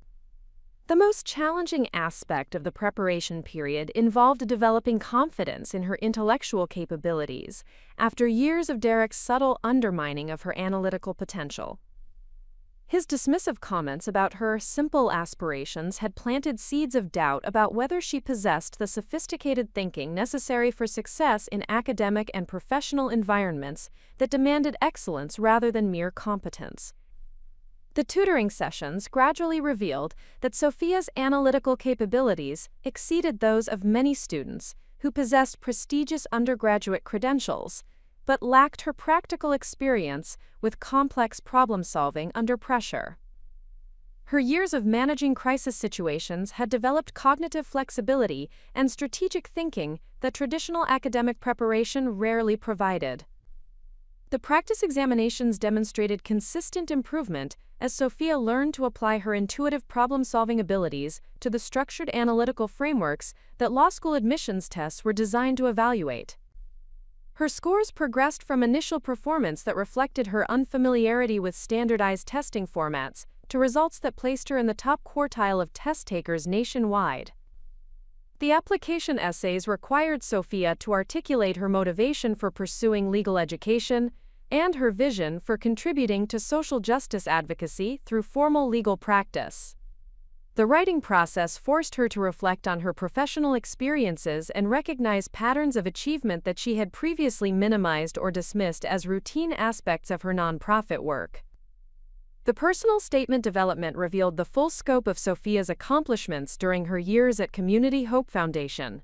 The most challenging aspect of the preparation period involved developing confidence in her intellectual capabilities after years of Derek's subtle undermining of her analytical potential. His dismissive comments about her simple aspirations had planted seeds of doubt about whether she possessed the sophisticated thinking necessary for success in academic and professional environments that demanded excellence rather than mere competence. The tutoring sessions gradually revealed that Sophia's analytical capabilities exceeded those of many students who possessed prestigious undergraduate credentials, but lacked her practical experience with complex problem-solving under pressure. Her years of managing crisis situations had developed cognitive flexibility and strategic thinking that traditional academic preparation rarely provided. The practice examinations demonstrated consistent improvement as Sophia learned to apply her intuitive problem-solving abilities to the structured analytical frameworks that law school admissions tests were designed to evaluate. Her scores progressed from initial performance that reflected her unfamiliarity with standardized testing formats to results that placed her in the top quartile of test takers nationwide. The application essays required Sophia to articulate her motivation for pursuing legal education and her vision for contributing to social justice advocacy through formal legal practice. The writing process forced her to reflect on her professional experiences and recognize patterns of achievement that she had previously minimized or dismissed as routine aspects of her nonprofit work. The personal statement development revealed the full scope of Sophia's accomplishments during her years at Community Hope Foundation.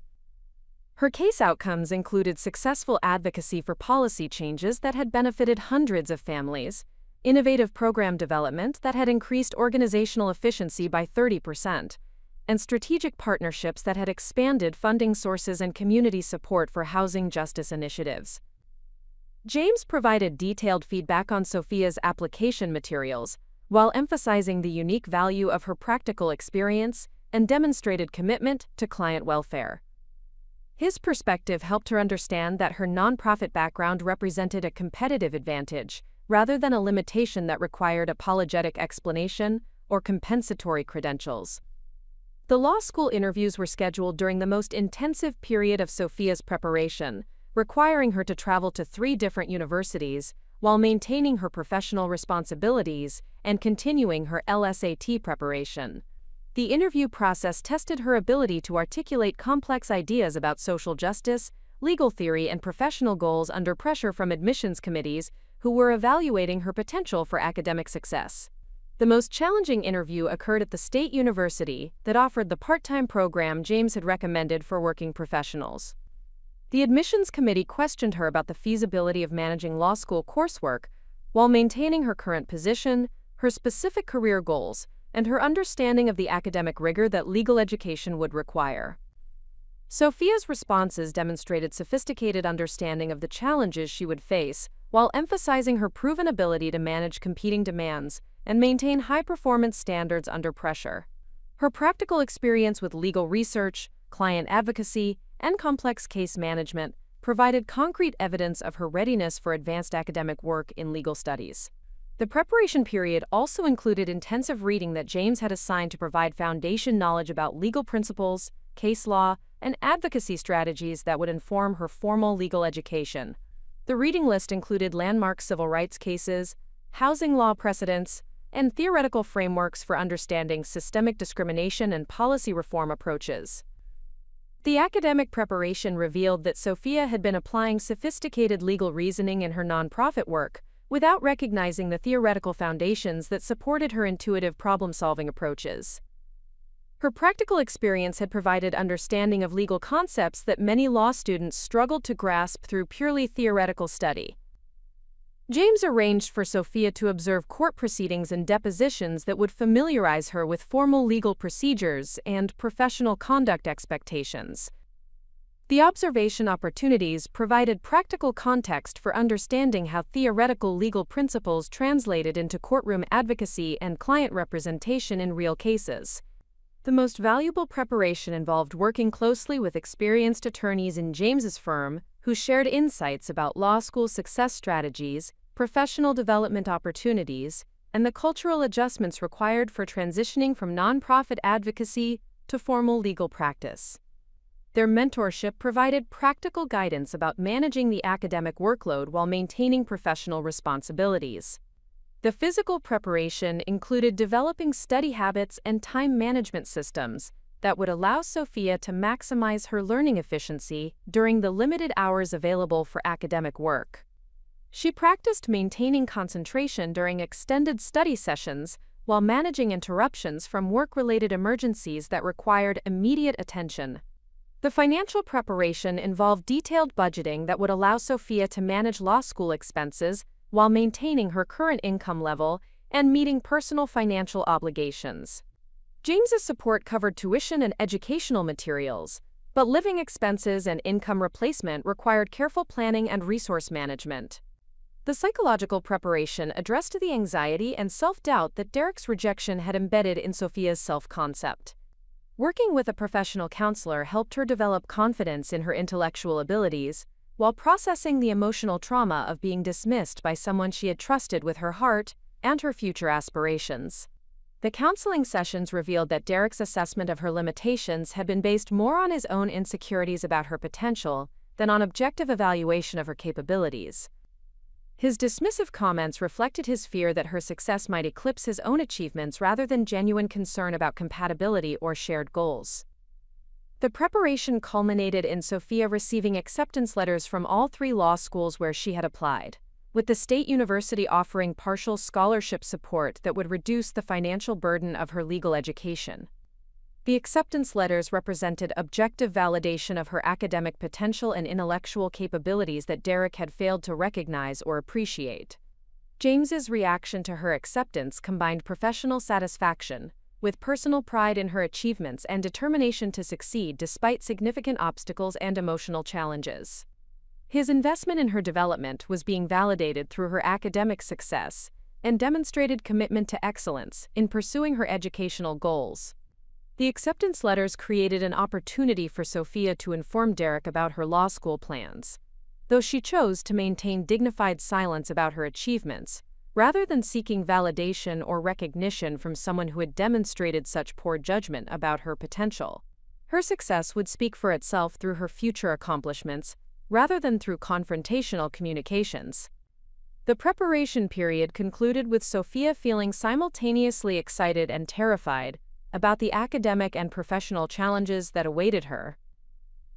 Her case outcomes included successful advocacy for policy changes that had benefited hundreds of families, innovative program development that had increased organizational efficiency by 30%, and strategic partnerships that had expanded funding sources and community support for housing justice initiatives. James provided detailed feedback on Sophia's application materials, while emphasizing the unique value of her practical experience and demonstrated commitment to client welfare. His perspective helped her understand that her nonprofit background represented a competitive advantage, rather than a limitation that required apologetic explanation or compensatory credentials. The law school interviews were scheduled during the most intensive period of Sophia's preparation, requiring her to travel to 3 different universities while maintaining her professional responsibilities and continuing her LSAT preparation. The interview process tested her ability to articulate complex ideas about social justice, legal theory, and professional goals under pressure from admissions committees who were evaluating her potential for academic success. The most challenging interview occurred at the state university that offered the part-time program James had recommended for working professionals. The admissions committee questioned her about the feasibility of managing law school coursework while maintaining her current position, her specific career goals, and her understanding of the academic rigor that legal education would require. Sophia's responses demonstrated sophisticated understanding of the challenges she would face, while emphasizing her proven ability to manage competing demands and maintain high-performance standards under pressure. Her practical experience with legal research, client advocacy, and complex case management provided concrete evidence of her readiness for advanced academic work in legal studies. The preparation period also included intensive reading that James had assigned to provide foundation knowledge about legal principles, case law, and advocacy strategies that would inform her formal legal education. The reading list included landmark civil rights cases, housing law precedents, and theoretical frameworks for understanding systemic discrimination and policy reform approaches. The academic preparation revealed that Sophia had been applying sophisticated legal reasoning in her nonprofit work, without recognizing the theoretical foundations that supported her intuitive problem-solving approaches. Her practical experience had provided understanding of legal concepts that many law students struggled to grasp through purely theoretical study. James arranged for Sophia to observe court proceedings and depositions that would familiarize her with formal legal procedures and professional conduct expectations. The observation opportunities provided practical context for understanding how theoretical legal principles translated into courtroom advocacy and client representation in real cases. The most valuable preparation involved working closely with experienced attorneys in James's firm who shared insights about law school success strategies, professional development opportunities, and the cultural adjustments required for transitioning from nonprofit advocacy to formal legal practice. Their mentorship provided practical guidance about managing the academic workload while maintaining professional responsibilities. The physical preparation included developing study habits and time management systems that would allow Sophia to maximize her learning efficiency during the limited hours available for academic work. She practiced maintaining concentration during extended study sessions while managing interruptions from work-related emergencies that required immediate attention. The financial preparation involved detailed budgeting that would allow Sophia to manage law school expenses while maintaining her current income level and meeting personal financial obligations. James's support covered tuition and educational materials, but living expenses and income replacement required careful planning and resource management. The psychological preparation addressed the anxiety and self-doubt that Derek's rejection had embedded in Sophia's self-concept. Working with a professional counselor helped her develop confidence in her intellectual abilities, while processing the emotional trauma of being dismissed by someone she had trusted with her heart and her future aspirations. The counseling sessions revealed that Derek's assessment of her limitations had been based more on his own insecurities about her potential than on objective evaluation of her capabilities. His dismissive comments reflected his fear that her success might eclipse his own achievements rather than genuine concern about compatibility or shared goals. The preparation culminated in Sophia receiving acceptance letters from all 3 law schools where she had applied, with the state university offering partial scholarship support that would reduce the financial burden of her legal education. The acceptance letters represented objective validation of her academic potential and intellectual capabilities that Derek had failed to recognize or appreciate. James's reaction to her acceptance combined professional satisfaction with personal pride in her achievements and determination to succeed despite significant obstacles and emotional challenges. His investment in her development was being validated through her academic success and demonstrated commitment to excellence in pursuing her educational goals. The acceptance letters created an opportunity for Sophia to inform Derek about her law school plans. Though she chose to maintain dignified silence about her achievements, rather than seeking validation or recognition from someone who had demonstrated such poor judgment about her potential. Her success would speak for itself through her future accomplishments, rather than through confrontational communications. The preparation period concluded with Sophia feeling simultaneously excited and terrified about the academic and professional challenges that awaited her.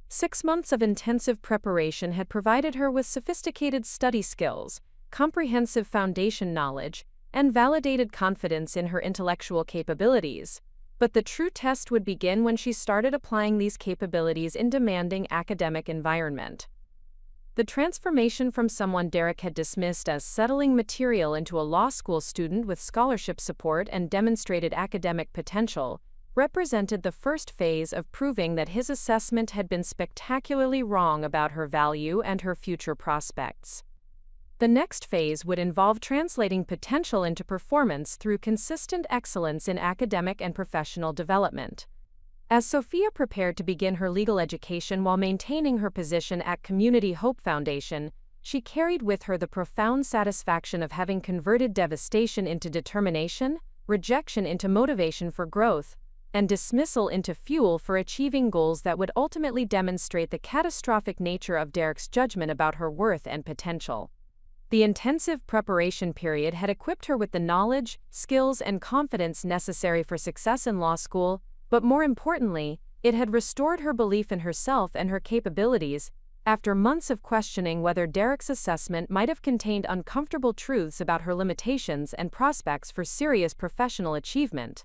6 months of intensive preparation had provided her with sophisticated study skills, comprehensive foundation knowledge, and validated confidence in her intellectual capabilities. But the true test would begin when she started applying these capabilities in demanding academic environment. The transformation from someone Derek had dismissed as settling material into a law school student with scholarship support and demonstrated academic potential represented the first phase of proving that his assessment had been spectacularly wrong about her value and her future prospects. The next phase would involve translating potential into performance through consistent excellence in academic and professional development. As Sophia prepared to begin her legal education while maintaining her position at Community Hope Foundation, she carried with her the profound satisfaction of having converted devastation into determination, rejection into motivation for growth, and dismissal into fuel for achieving goals that would ultimately demonstrate the catastrophic nature of Derek's judgment about her worth and potential. The intensive preparation period had equipped her with the knowledge, skills, and confidence necessary for success in law school, but more importantly, it had restored her belief in herself and her capabilities, after months of questioning whether Derek's assessment might have contained uncomfortable truths about her limitations and prospects for serious professional achievement.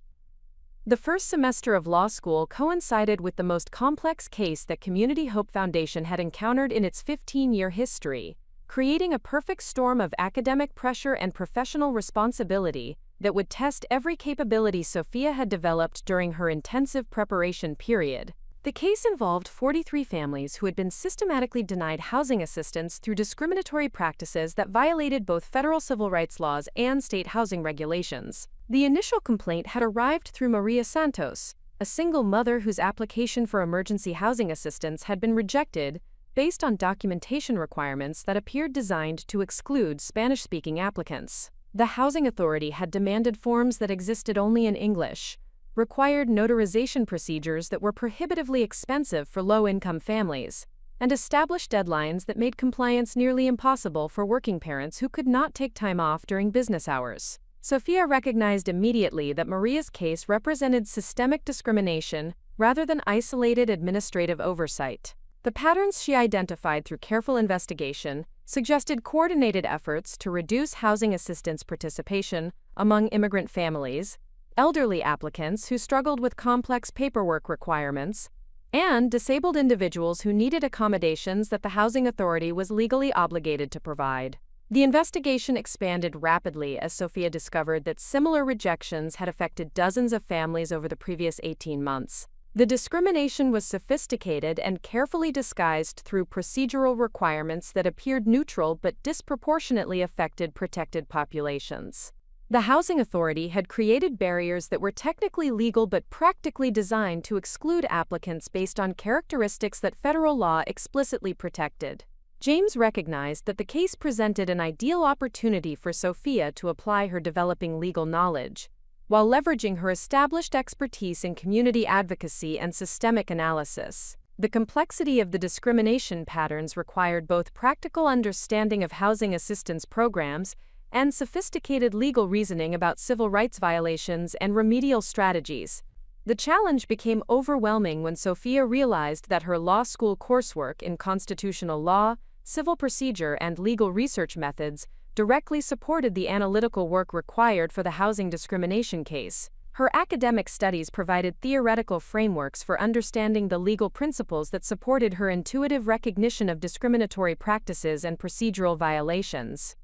The first semester of law school coincided with the most complex case that Community Hope Foundation had encountered in its 15-year history, creating a perfect storm of academic pressure and professional responsibility that would test every capability Sophia had developed during her intensive preparation period. The case involved 43 families who had been systematically denied housing assistance through discriminatory practices that violated both federal civil rights laws and state housing regulations. The initial complaint had arrived through Maria Santos, a single mother whose application for emergency housing assistance had been rejected based on documentation requirements that appeared designed to exclude Spanish-speaking applicants. The housing authority had demanded forms that existed only in English, required notarization procedures that were prohibitively expensive for low-income families, and established deadlines that made compliance nearly impossible for working parents who could not take time off during business hours. Sophia recognized immediately that Maria's case represented systemic discrimination rather than isolated administrative oversight. The patterns she identified through careful investigation suggested coordinated efforts to reduce housing assistance participation among immigrant families, elderly applicants who struggled with complex paperwork requirements, and disabled individuals who needed accommodations that the housing authority was legally obligated to provide. The investigation expanded rapidly as Sophia discovered that similar rejections had affected dozens of families over the previous 18 months. The discrimination was sophisticated and carefully disguised through procedural requirements that appeared neutral but disproportionately affected protected populations. The housing authority had created barriers that were technically legal but practically designed to exclude applicants based on characteristics that federal law explicitly protected. James recognized that the case presented an ideal opportunity for Sophia to apply her developing legal knowledge, while leveraging her established expertise in community advocacy and systemic analysis. The complexity of the discrimination patterns required both practical understanding of housing assistance programs and sophisticated legal reasoning about civil rights violations and remedial strategies. The challenge became overwhelming when Sophia realized that her law school coursework in constitutional law, civil procedure, and legal research methods directly supported the analytical work required for the housing discrimination case. Her academic studies provided theoretical frameworks for understanding the legal principles that supported her intuitive recognition of discriminatory practices and procedural violations.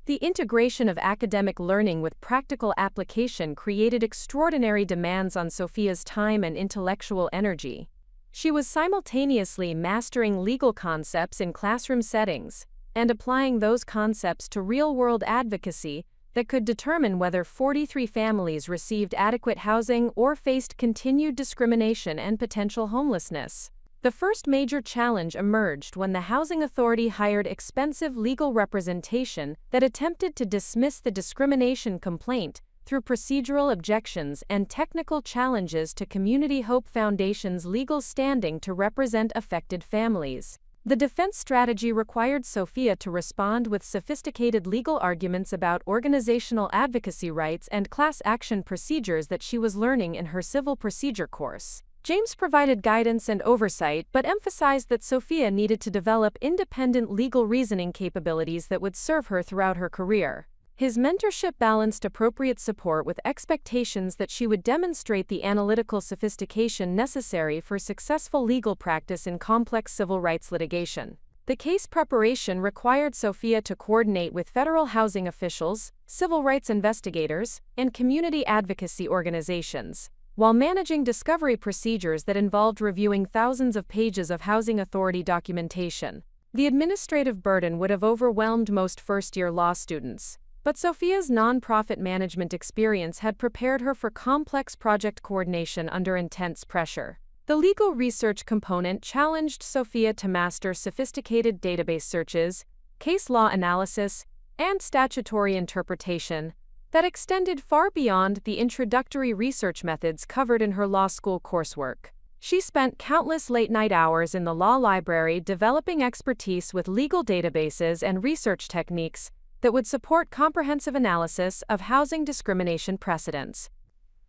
The integration of academic learning with practical application created extraordinary demands on Sophia's time and intellectual energy. She was simultaneously mastering legal concepts in classroom settings and applying those concepts to real-world advocacy that could determine whether 43 families received adequate housing or faced continued discrimination and potential homelessness. The first major challenge emerged when the housing authority hired expensive legal representation that attempted to dismiss the discrimination complaint through procedural objections and technical challenges to Community Hope Foundation's legal standing to represent affected families. The defense strategy required Sophia to respond with sophisticated legal arguments about organizational advocacy rights and class action procedures that she was learning in her civil procedure course. James provided guidance and oversight but emphasized that Sophia needed to develop independent legal reasoning capabilities that would serve her throughout her career. His mentorship balanced appropriate support with expectations that she would demonstrate the analytical sophistication necessary for successful legal practice in complex civil rights litigation. The case preparation required Sophia to coordinate with federal housing officials, civil rights investigators, and community advocacy organizations, while managing discovery procedures that involved reviewing thousands of pages of housing authority documentation. The administrative burden would have overwhelmed most first-year law students, but Sophia's nonprofit management experience had prepared her for complex project coordination under intense pressure. The legal research component challenged Sophia to master sophisticated database searches, case law analysis, and statutory interpretation that extended far beyond the introductory research methods covered in her law school coursework. She spent countless late-night hours in the law library developing expertise with legal databases and research techniques that would support comprehensive analysis of housing discrimination precedents.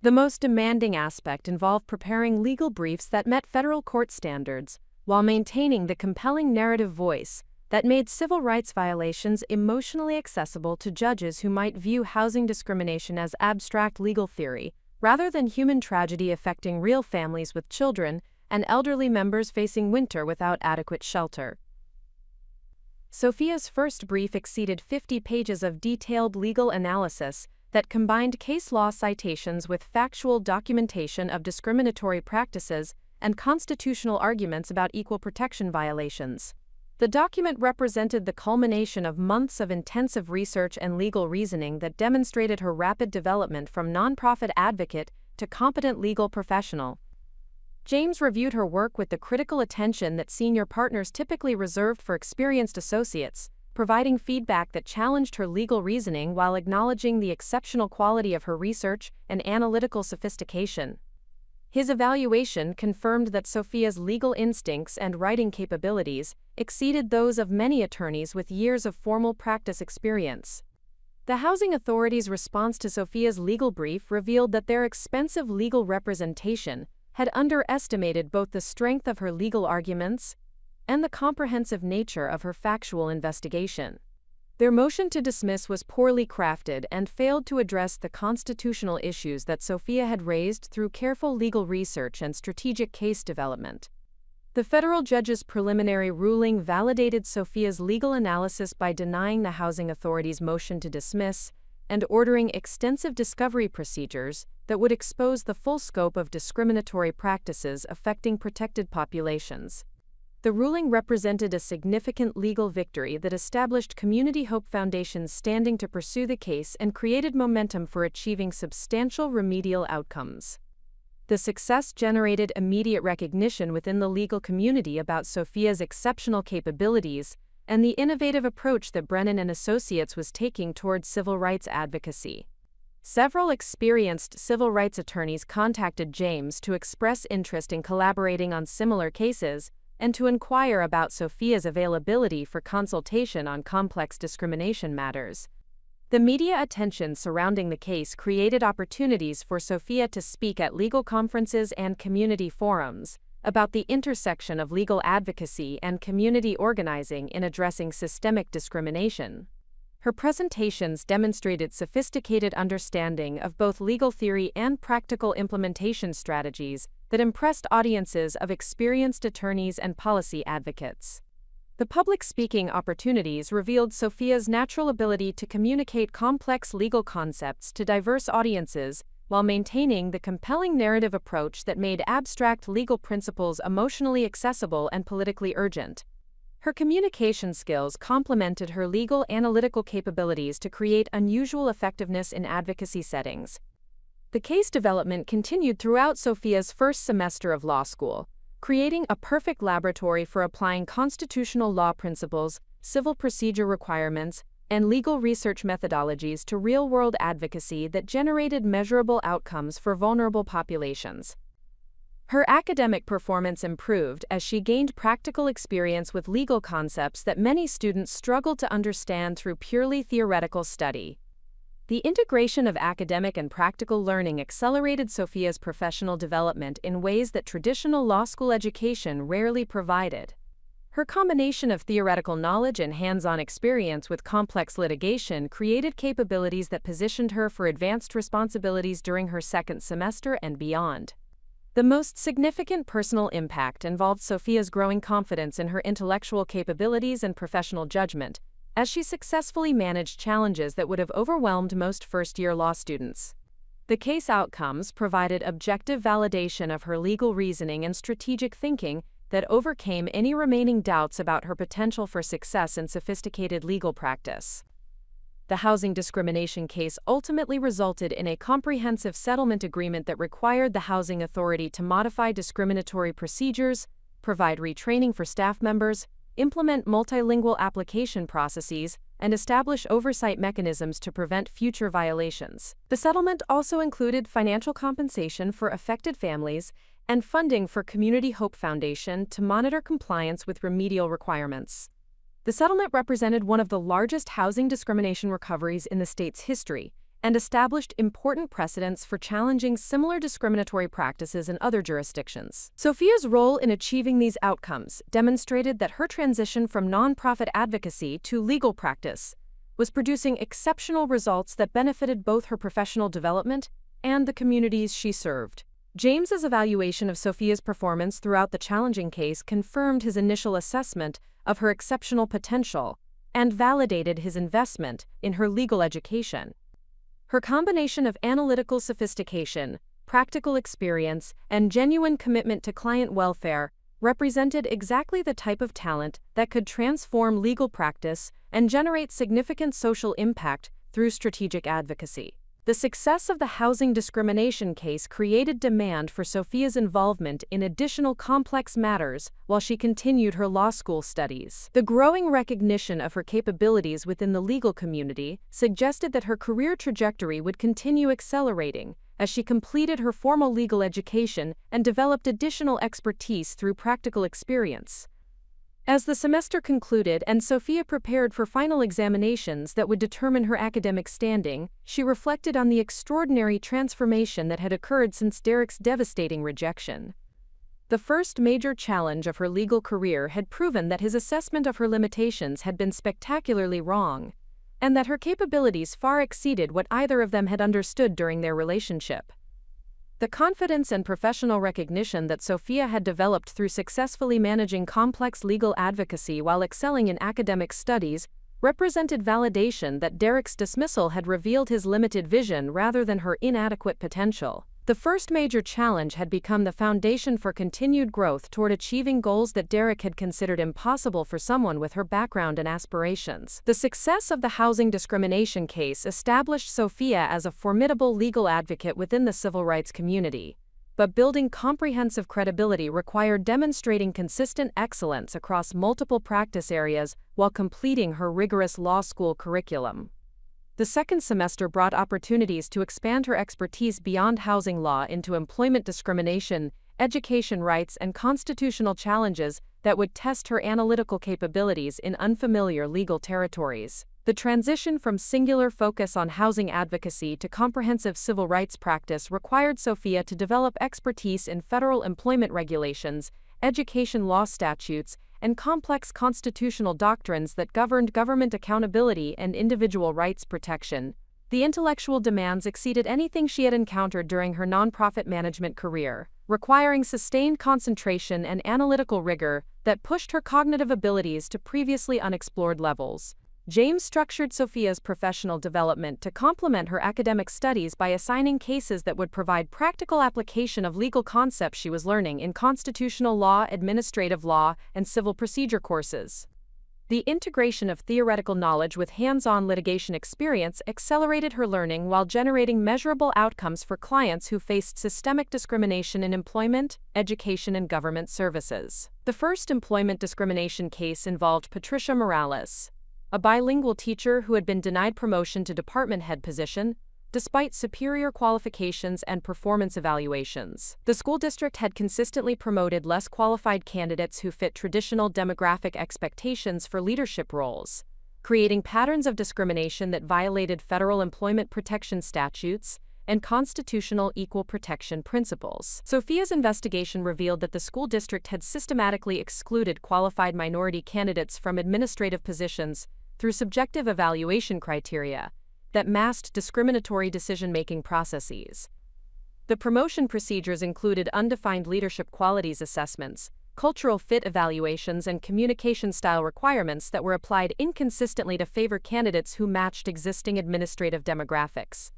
The most demanding aspect involved preparing legal briefs that met federal court standards, while maintaining the compelling narrative voice that made civil rights violations emotionally accessible to judges who might view housing discrimination as abstract legal theory, rather than human tragedy affecting real families with children and elderly members facing winter without adequate shelter. Sophia's first brief exceeded 50 pages of detailed legal analysis that combined case law citations with factual documentation of discriminatory practices and constitutional arguments about equal protection violations. The document represented the culmination of months of intensive research and legal reasoning that demonstrated her rapid development from nonprofit advocate to competent legal professional. James reviewed her work with the critical attention that senior partners typically reserved for experienced associates, providing feedback that challenged her legal reasoning while acknowledging the exceptional quality of her research and analytical sophistication. His evaluation confirmed that Sophia's legal instincts and writing capabilities exceeded those of many attorneys with years of formal practice experience. The housing authority's response to Sophia's legal brief revealed that their expensive legal representation had underestimated both the strength of her legal arguments and the comprehensive nature of her factual investigation. Their motion to dismiss was poorly crafted and failed to address the constitutional issues that Sophia had raised through careful legal research and strategic case development. The federal judge's preliminary ruling validated Sophia's legal analysis by denying the housing authority's motion to dismiss and ordering extensive discovery procedures that would expose the full scope of discriminatory practices affecting protected populations. The ruling represented a significant legal victory that established Community Hope Foundation's standing to pursue the case and created momentum for achieving substantial remedial outcomes. The success generated immediate recognition within the legal community about Sophia's exceptional capabilities and the innovative approach that Brennan and Associates was taking towards civil rights advocacy. Several experienced civil rights attorneys contacted James to express interest in collaborating on similar cases and to inquire about Sophia's availability for consultation on complex discrimination matters. The media attention surrounding the case created opportunities for Sophia to speak at legal conferences and community forums about the intersection of legal advocacy and community organizing in addressing systemic discrimination. Her presentations demonstrated sophisticated understanding of both legal theory and practical implementation strategies that impressed audiences of experienced attorneys and policy advocates. The public speaking opportunities revealed Sophia's natural ability to communicate complex legal concepts to diverse audiences while maintaining the compelling narrative approach that made abstract legal principles emotionally accessible and politically urgent. Her communication skills complemented her legal analytical capabilities to create unusual effectiveness in advocacy settings. The case development continued throughout Sophia's first semester of law school, creating a perfect laboratory for applying constitutional law principles, civil procedure requirements, and legal research methodologies to real-world advocacy that generated measurable outcomes for vulnerable populations. Her academic performance improved as she gained practical experience with legal concepts that many students struggled to understand through purely theoretical study. The integration of academic and practical learning accelerated Sophia's professional development in ways that traditional law school education rarely provided. Her combination of theoretical knowledge and hands-on experience with complex litigation created capabilities that positioned her for advanced responsibilities during her second semester and beyond. The most significant personal impact involved Sophia's growing confidence in her intellectual capabilities and professional judgment, as she successfully managed challenges that would have overwhelmed most first-year law students. The case outcomes provided objective validation of her legal reasoning and strategic thinking that overcame any remaining doubts about her potential for success in sophisticated legal practice. The housing discrimination case ultimately resulted in a comprehensive settlement agreement that required the housing authority to modify discriminatory procedures, provide retraining for staff members, implement multilingual application processes, and establish oversight mechanisms to prevent future violations. The settlement also included financial compensation for affected families and funding for Community Hope Foundation to monitor compliance with remedial requirements. The settlement represented one of the largest housing discrimination recoveries in the state's history and established important precedents for challenging similar discriminatory practices in other jurisdictions. Sophia's role in achieving these outcomes demonstrated that her transition from nonprofit advocacy to legal practice was producing exceptional results that benefited both her professional development and the communities she served. James's evaluation of Sophia's performance throughout the challenging case confirmed his initial assessment of her exceptional potential and validated his investment in her legal education. Her combination of analytical sophistication, practical experience, and genuine commitment to client welfare represented exactly the type of talent that could transform legal practice and generate significant social impact through strategic advocacy. The success of the housing discrimination case created demand for Sophia's involvement in additional complex matters while she continued her law school studies. The growing recognition of her capabilities within the legal community suggested that her career trajectory would continue accelerating as she completed her formal legal education and developed additional expertise through practical experience. As the semester concluded and Sophia prepared for final examinations that would determine her academic standing, she reflected on the extraordinary transformation that had occurred since Derek's devastating rejection. The first major challenge of her legal career had proven that his assessment of her limitations had been spectacularly wrong, and that her capabilities far exceeded what either of them had understood during their relationship. The confidence and professional recognition that Sophia had developed through successfully managing complex legal advocacy while excelling in academic studies represented validation that Derek's dismissal had revealed his limited vision rather than her inadequate potential. The first major challenge had become the foundation for continued growth toward achieving goals that Derek had considered impossible for someone with her background and aspirations. The success of the housing discrimination case established Sophia as a formidable legal advocate within the civil rights community. But building comprehensive credibility required demonstrating consistent excellence across multiple practice areas while completing her rigorous law school curriculum. The second semester brought opportunities to expand her expertise beyond housing law into employment discrimination, education rights, and constitutional challenges that would test her analytical capabilities in unfamiliar legal territories. The transition from singular focus on housing advocacy to comprehensive civil rights practice required Sophia to develop expertise in federal employment regulations, education law statutes, and complex constitutional doctrines that governed government accountability and individual rights protection. The intellectual demands exceeded anything she had encountered during her nonprofit management career, requiring sustained concentration and analytical rigor that pushed her cognitive abilities to previously unexplored levels. James structured Sophia's professional development to complement her academic studies by assigning cases that would provide practical application of legal concepts she was learning in constitutional law, administrative law, and civil procedure courses. The integration of theoretical knowledge with hands-on litigation experience accelerated her learning while generating measurable outcomes for clients who faced systemic discrimination in employment, education, and government services. The first employment discrimination case involved Patricia Morales, a bilingual teacher who had been denied promotion to department head position, despite superior qualifications and performance evaluations. The school district had consistently promoted less qualified candidates who fit traditional demographic expectations for leadership roles, creating patterns of discrimination that violated federal employment protection statutes and constitutional equal protection principles. Sophia's investigation revealed that the school district had systematically excluded qualified minority candidates from administrative positions through subjective evaluation criteria that masked discriminatory decision-making processes. The promotion procedures included undefined leadership qualities assessments, cultural fit evaluations, and communication style requirements that were applied inconsistently to favor candidates who matched existing administrative demographics.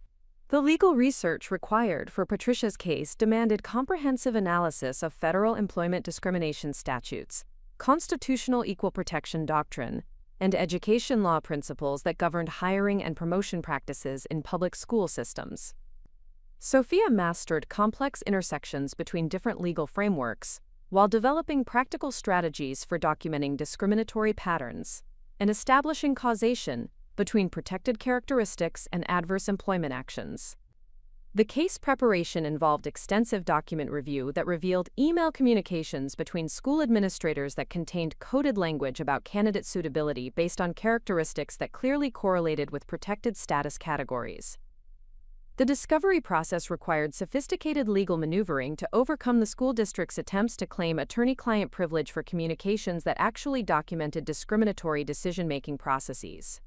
The legal research required for Patricia's case demanded comprehensive analysis of federal employment discrimination statutes, constitutional equal protection doctrine, and education law principles that governed hiring and promotion practices in public school systems. Sophia mastered complex intersections between different legal frameworks while developing practical strategies for documenting discriminatory patterns and establishing causation between protected characteristics and adverse employment actions. The case preparation involved extensive document review that revealed email communications between school administrators that contained coded language about candidate suitability based on characteristics that clearly correlated with protected status categories. The discovery process required sophisticated legal maneuvering to overcome the school district's attempts to claim attorney-client privilege for communications that actually documented discriminatory decision-making processes.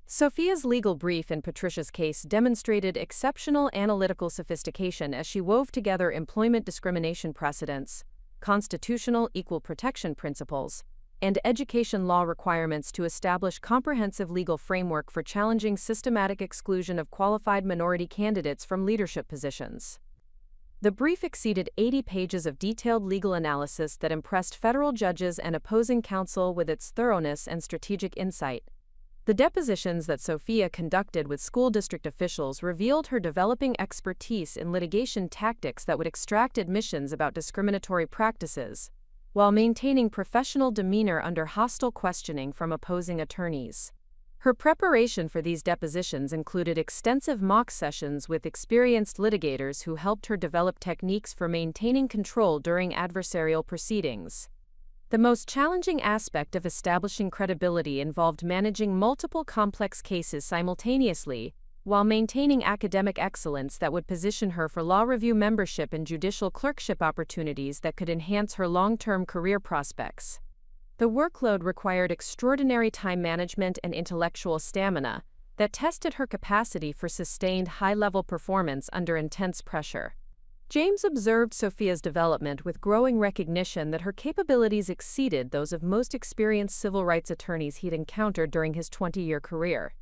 Sophia's legal brief in Patricia's case demonstrated exceptional analytical sophistication as she wove together employment discrimination precedents, constitutional equal protection principles, and education law requirements to establish comprehensive legal framework for challenging systematic exclusion of qualified minority candidates from leadership positions. The brief exceeded 80 pages of detailed legal analysis that impressed federal judges and opposing counsel with its thoroughness and strategic insight. The depositions that Sophia conducted with school district officials revealed her developing expertise in litigation tactics that would extract admissions about discriminatory practices, while maintaining professional demeanor under hostile questioning from opposing attorneys. Her preparation for these depositions included extensive mock sessions with experienced litigators who helped her develop techniques for maintaining control during adversarial proceedings. The most challenging aspect of establishing credibility involved managing multiple complex cases simultaneously, while maintaining academic excellence that would position her for law review membership and judicial clerkship opportunities that could enhance her long-term career prospects. The workload required extraordinary time management and intellectual stamina that tested her capacity for sustained high-level performance under intense pressure. James observed Sophia's development with growing recognition that her capabilities exceeded those of most experienced civil rights attorneys he'd encountered during his 20-year career.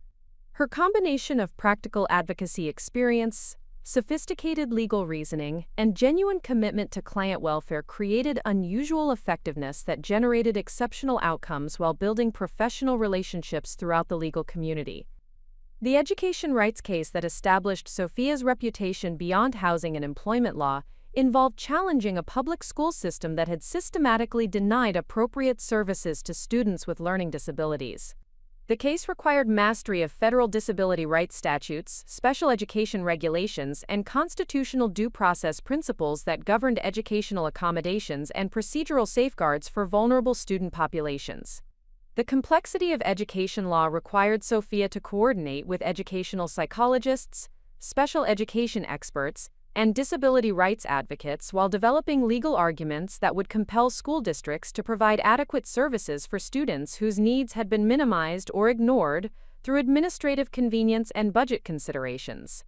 Her combination of practical advocacy experience, sophisticated legal reasoning, and genuine commitment to client welfare created unusual effectiveness that generated exceptional outcomes while building professional relationships throughout the legal community. The education rights case that established Sophia's reputation beyond housing and employment law involved challenging a public school system that had systematically denied appropriate services to students with learning disabilities. The case required mastery of federal disability rights statutes, special education regulations, and constitutional due process principles that governed educational accommodations and procedural safeguards for vulnerable student populations. The complexity of education law required Sophia to coordinate with educational psychologists, special education experts, and disability rights advocates while developing legal arguments that would compel school districts to provide adequate services for students whose needs had been minimized or ignored through administrative convenience and budget considerations.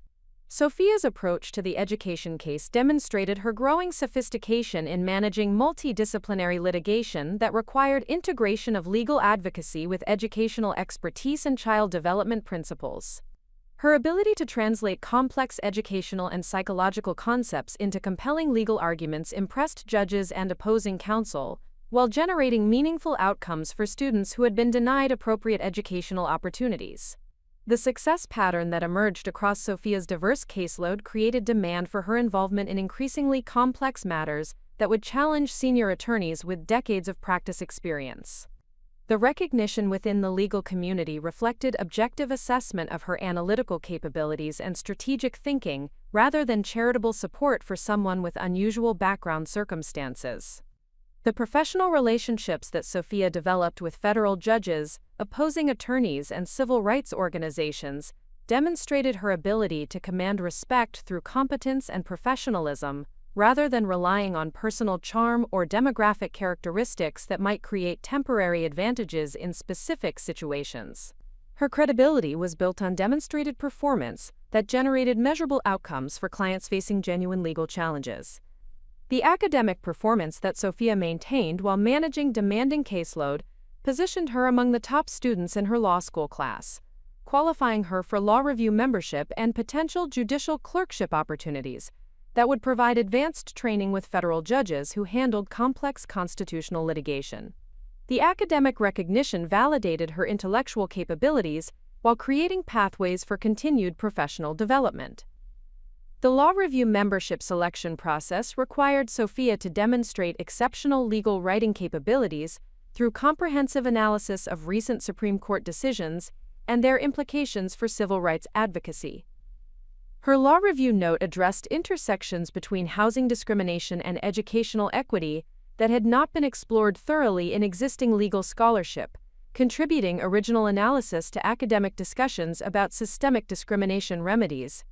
Sophia's approach to the education case demonstrated her growing sophistication in managing multidisciplinary litigation that required integration of legal advocacy with educational expertise and child development principles. Her ability to translate complex educational and psychological concepts into compelling legal arguments impressed judges and opposing counsel, while generating meaningful outcomes for students who had been denied appropriate educational opportunities. The success pattern that emerged across Sophia's diverse caseload created demand for her involvement in increasingly complex matters that would challenge senior attorneys with decades of practice experience. The recognition within the legal community reflected objective assessment of her analytical capabilities and strategic thinking, rather than charitable support for someone with unusual background circumstances. The professional relationships that Sophia developed with federal judges, opposing attorneys, and civil rights organizations demonstrated her ability to command respect through competence and professionalism, rather than relying on personal charm or demographic characteristics that might create temporary advantages in specific situations. Her credibility was built on demonstrated performance that generated measurable outcomes for clients facing genuine legal challenges. The academic performance that Sophia maintained while managing demanding caseload positioned her among the top students in her law school class. qualifying her for law review membership and potential judicial clerkship opportunities that would provide advanced training with federal judges who handled complex constitutional litigation. The academic recognition validated her intellectual capabilities while creating pathways for continued professional development. The law review membership selection process required Sophia to demonstrate exceptional legal writing capabilities through comprehensive analysis of recent Supreme Court decisions and their implications for civil rights advocacy. Her law review note addressed intersections between housing discrimination and educational equity that had not been explored thoroughly in existing legal scholarship, contributing original analysis to academic discussions about systemic discrimination remedies.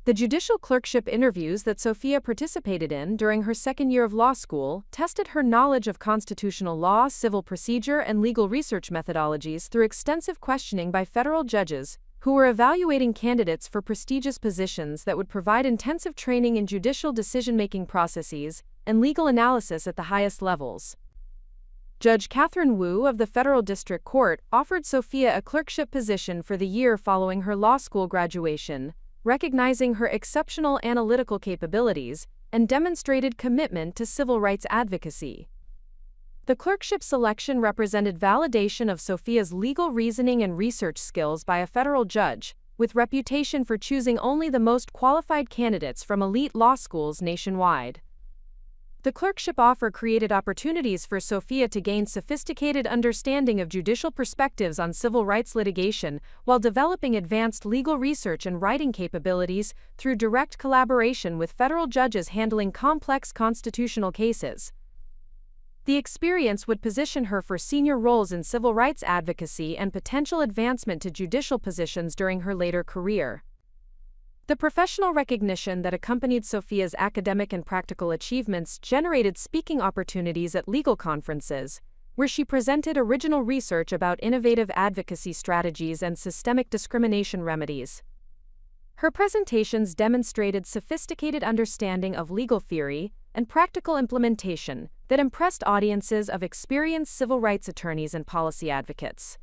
The judicial clerkship interviews that Sophia participated in during her second year of law school tested her knowledge of constitutional law, civil procedure, and legal research methodologies through extensive questioning by federal judges who were evaluating candidates for prestigious positions that would provide intensive training in judicial decision-making processes and legal analysis at the highest levels. Judge Catherine Wu of the Federal District Court offered Sophia a clerkship position for the year following her law school graduation, recognizing her exceptional analytical capabilities and demonstrated commitment to civil rights advocacy. The clerkship selection represented validation of Sophia's legal reasoning and research skills by a federal judge, with reputation for choosing only the most qualified candidates from elite law schools nationwide. The clerkship offer created opportunities for Sophia to gain sophisticated understanding of judicial perspectives on civil rights litigation while developing advanced legal research and writing capabilities through direct collaboration with federal judges handling complex constitutional cases. The experience would position her for senior roles in civil rights advocacy and potential advancement to judicial positions during her later career. The professional recognition that accompanied Sophia's academic and practical achievements generated speaking opportunities at legal conferences, where she presented original research about innovative advocacy strategies and systemic discrimination remedies. Her presentations demonstrated sophisticated understanding of legal theory and practical implementation that impressed audiences of experienced civil rights attorneys and policy advocates.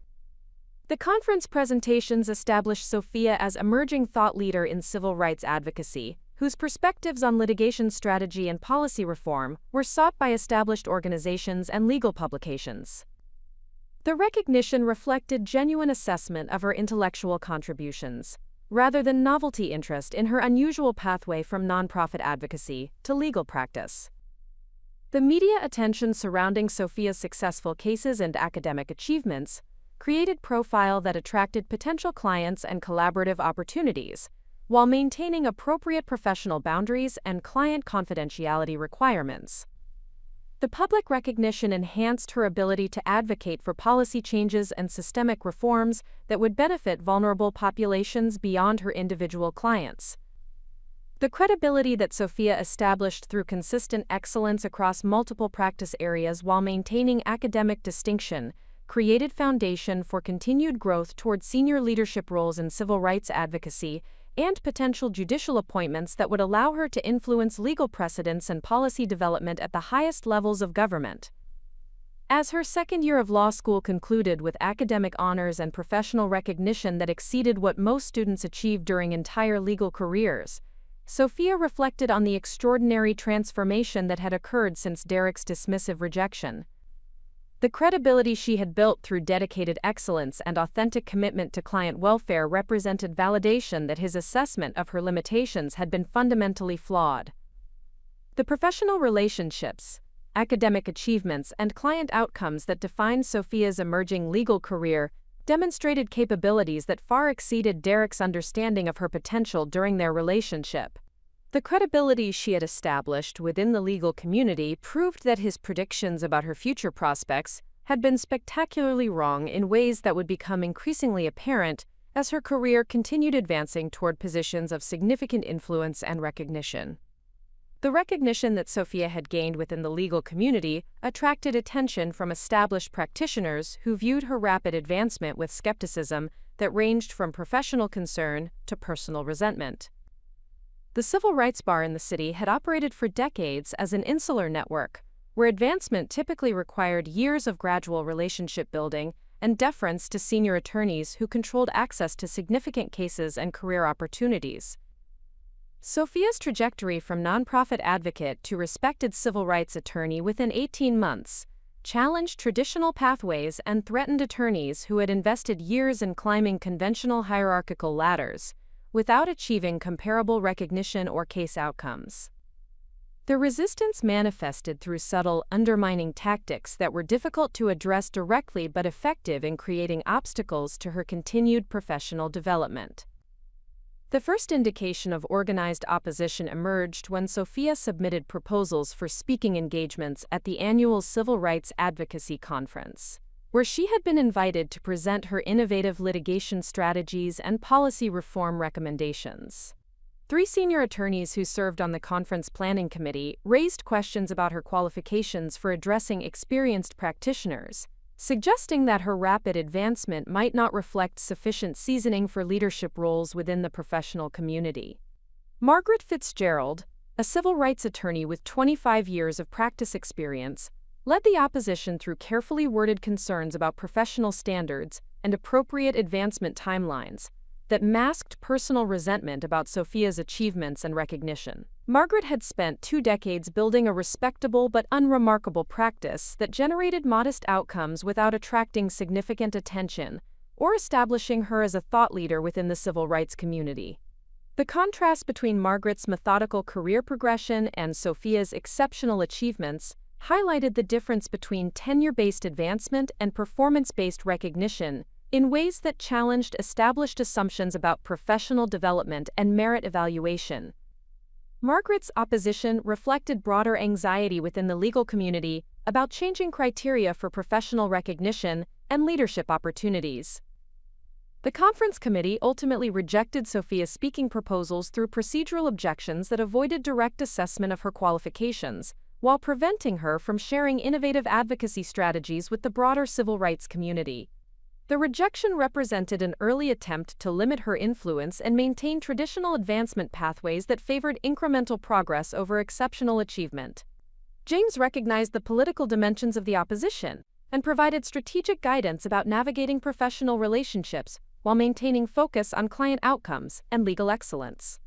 The conference presentations established Sophia as emerging thought leader in civil rights advocacy, whose perspectives on litigation strategy and policy reform were sought by established organizations and legal publications. The recognition reflected genuine assessment of her intellectual contributions, rather than novelty interest in her unusual pathway from nonprofit advocacy to legal practice. The media attention surrounding Sophia's successful cases and academic achievements created profile that attracted potential clients and collaborative opportunities, while maintaining appropriate professional boundaries and client confidentiality requirements. The public recognition enhanced her ability to advocate for policy changes and systemic reforms that would benefit vulnerable populations beyond her individual clients. The credibility that Sophia established through consistent excellence across multiple practice areas while maintaining academic distinction created foundation for continued growth toward senior leadership roles in civil rights advocacy and potential judicial appointments that would allow her to influence legal precedents and policy development at the highest levels of government. As her second year of law school concluded with academic honors and professional recognition that exceeded what most students achieved during entire legal careers, Sophia reflected on the extraordinary transformation that had occurred since Derek's dismissive rejection. The credibility she had built through dedicated excellence and authentic commitment to client welfare represented validation that his assessment of her limitations had been fundamentally flawed. The professional relationships, academic achievements, and client outcomes that defined Sophia's emerging legal career demonstrated capabilities that far exceeded Derek's understanding of her potential during their relationship. The credibility she had established within the legal community proved that his predictions about her future prospects had been spectacularly wrong in ways that would become increasingly apparent as her career continued advancing toward positions of significant influence and recognition. The recognition that Sophia had gained within the legal community attracted attention from established practitioners who viewed her rapid advancement with skepticism that ranged from professional concern to personal resentment. The civil rights bar in the city had operated for decades as an insular network, where advancement typically required years of gradual relationship building and deference to senior attorneys who controlled access to significant cases and career opportunities. Sophia's trajectory from nonprofit advocate to respected civil rights attorney within 18 months challenged traditional pathways and threatened attorneys who had invested years in climbing conventional hierarchical ladders without achieving comparable recognition or case outcomes. The resistance manifested through subtle, undermining tactics that were difficult to address directly but effective in creating obstacles to her continued professional development. The first indication of organized opposition emerged when Sophia submitted proposals for speaking engagements at the annual Civil Rights Advocacy Conference, where she had been invited to present her innovative litigation strategies and policy reform recommendations. 3 senior attorneys who served on the conference planning committee raised questions about her qualifications for addressing experienced practitioners, suggesting that her rapid advancement might not reflect sufficient seasoning for leadership roles within the professional community. Margaret Fitzgerald, a civil rights attorney with 25 years of practice experience, led the opposition through carefully worded concerns about professional standards and appropriate advancement timelines that masked personal resentment about Sophia's achievements and recognition. Margaret had spent 2 decades building a respectable but unremarkable practice that generated modest outcomes without attracting significant attention or establishing her as a thought leader within the civil rights community. The contrast between Margaret's methodical career progression and Sophia's exceptional achievements highlighted the difference between tenure-based advancement and performance-based recognition in ways that challenged established assumptions about professional development and merit evaluation. Margaret's opposition reflected broader anxiety within the legal community about changing criteria for professional recognition and leadership opportunities. The conference committee ultimately rejected Sophia's speaking proposals through procedural objections that avoided direct assessment of her qualifications, while preventing her from sharing innovative advocacy strategies with the broader civil rights community. The rejection represented an early attempt to limit her influence and maintain traditional advancement pathways that favored incremental progress over exceptional achievement. James recognized the political dimensions of the opposition and provided strategic guidance about navigating professional relationships while maintaining focus on client outcomes and legal excellence.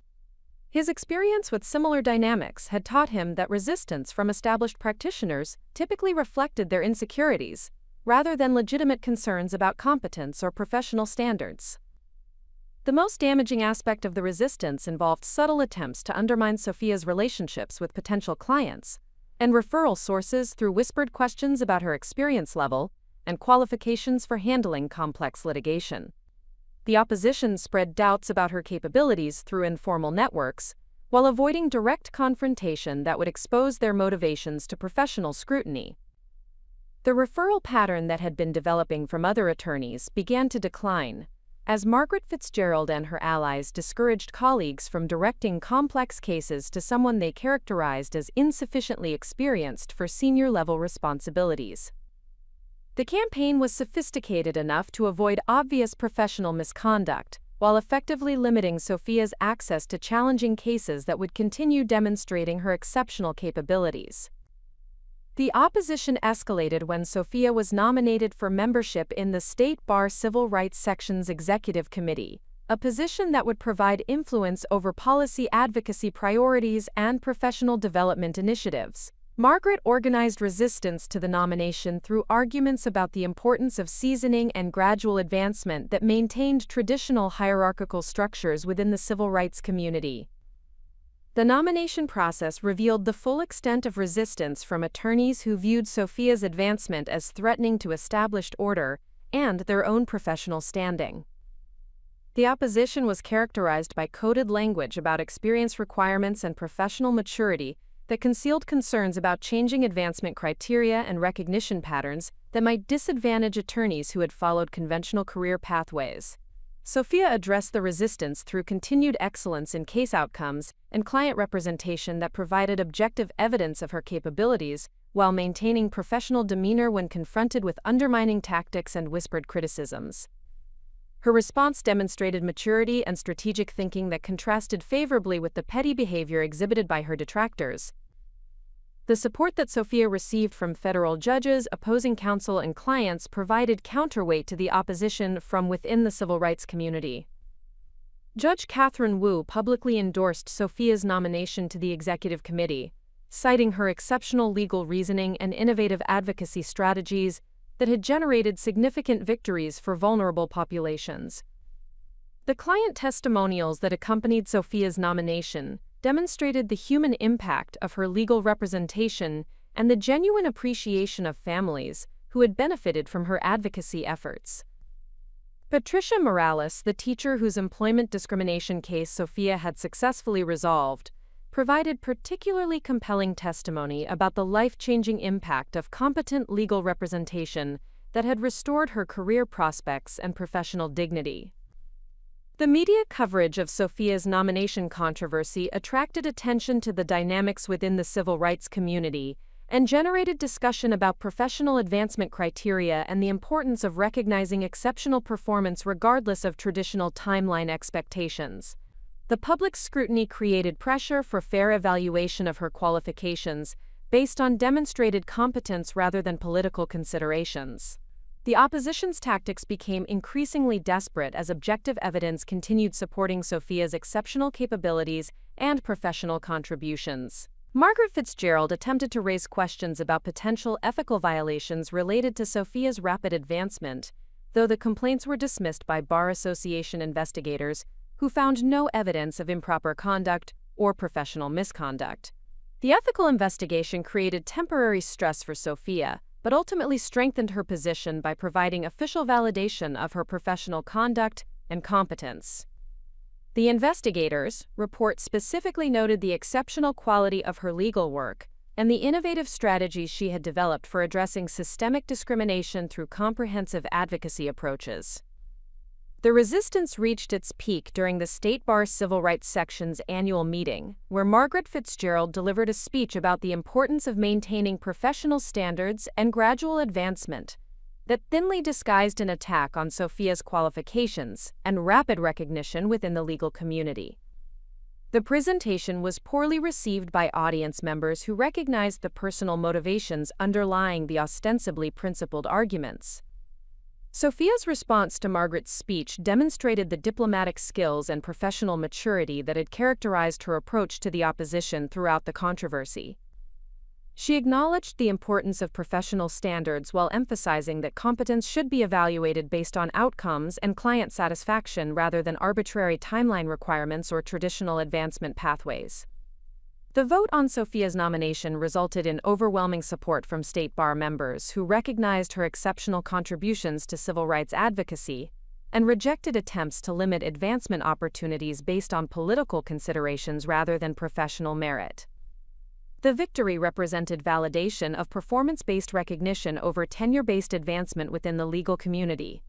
His experience with similar dynamics had taught him that resistance from established practitioners typically reflected their insecurities, rather than legitimate concerns about competence or professional standards. The most damaging aspect of the resistance involved subtle attempts to undermine Sophia's relationships with potential clients and referral sources through whispered questions about her experience level and qualifications for handling complex litigation. The opposition spread doubts about her capabilities through informal networks, while avoiding direct confrontation that would expose their motivations to professional scrutiny. The referral pattern that had been developing from other attorneys began to decline, as Margaret Fitzgerald and her allies discouraged colleagues from directing complex cases to someone they characterized as insufficiently experienced for senior-level responsibilities. The campaign was sophisticated enough to avoid obvious professional misconduct, while effectively limiting Sophia's access to challenging cases that would continue demonstrating her exceptional capabilities. The opposition escalated when Sophia was nominated for membership in the State Bar Civil Rights Section's Executive Committee, a position that would provide influence over policy advocacy priorities and professional development initiatives. Margaret organized resistance to the nomination through arguments about the importance of seasoning and gradual advancement that maintained traditional hierarchical structures within the civil rights community. The nomination process revealed the full extent of resistance from attorneys who viewed Sophia's advancement as threatening to established order and their own professional standing. The opposition was characterized by coded language about experience requirements and professional maturity that concealed concerns about changing advancement criteria and recognition patterns that might disadvantage attorneys who had followed conventional career pathways. Sophia addressed the resistance through continued excellence in case outcomes and client representation that provided objective evidence of her capabilities while maintaining professional demeanor when confronted with undermining tactics and whispered criticisms. Her response demonstrated maturity and strategic thinking that contrasted favorably with the petty behavior exhibited by her detractors. The support that Sophia received from federal judges, opposing counsel, and clients provided counterweight to the opposition from within the civil rights community. Judge Catherine Wu publicly endorsed Sophia's nomination to the executive committee, citing her exceptional legal reasoning and innovative advocacy strategies that had generated significant victories for vulnerable populations. The client testimonials that accompanied Sophia's nomination demonstrated the human impact of her legal representation and the genuine appreciation of families who had benefited from her advocacy efforts. Patricia Morales, the teacher whose employment discrimination case Sophia had successfully resolved, provided particularly compelling testimony about the life-changing impact of competent legal representation that had restored her career prospects and professional dignity. The media coverage of Sophia's nomination controversy attracted attention to the dynamics within the civil rights community and generated discussion about professional advancement criteria and the importance of recognizing exceptional performance regardless of traditional timeline expectations. The public scrutiny created pressure for fair evaluation of her qualifications based on demonstrated competence rather than political considerations. The opposition's tactics became increasingly desperate as objective evidence continued supporting Sophia's exceptional capabilities and professional contributions. Margaret Fitzgerald attempted to raise questions about potential ethical violations related to Sophia's rapid advancement, though the complaints were dismissed by Bar Association investigators who found no evidence of improper conduct or professional misconduct. The ethical investigation created temporary stress for Sophia, but ultimately strengthened her position by providing official validation of her professional conduct and competence. The investigators' report specifically noted the exceptional quality of her legal work and the innovative strategies she had developed for addressing systemic discrimination through comprehensive advocacy approaches. The resistance reached its peak during the State Bar Civil Rights Section's annual meeting, where Margaret Fitzgerald delivered a speech about the importance of maintaining professional standards and gradual advancement that thinly disguised an attack on Sophia's qualifications and rapid recognition within the legal community. The presentation was poorly received by audience members who recognized the personal motivations underlying the ostensibly principled arguments. Sophia's response to Margaret's speech demonstrated the diplomatic skills and professional maturity that had characterized her approach to the opposition throughout the controversy. She acknowledged the importance of professional standards while emphasizing that competence should be evaluated based on outcomes and client satisfaction rather than arbitrary timeline requirements or traditional advancement pathways. The vote on Sophia's nomination resulted in overwhelming support from State Bar members who recognized her exceptional contributions to civil rights advocacy and rejected attempts to limit advancement opportunities based on political considerations rather than professional merit. The victory represented validation of performance-based recognition over tenure-based advancement within the legal community.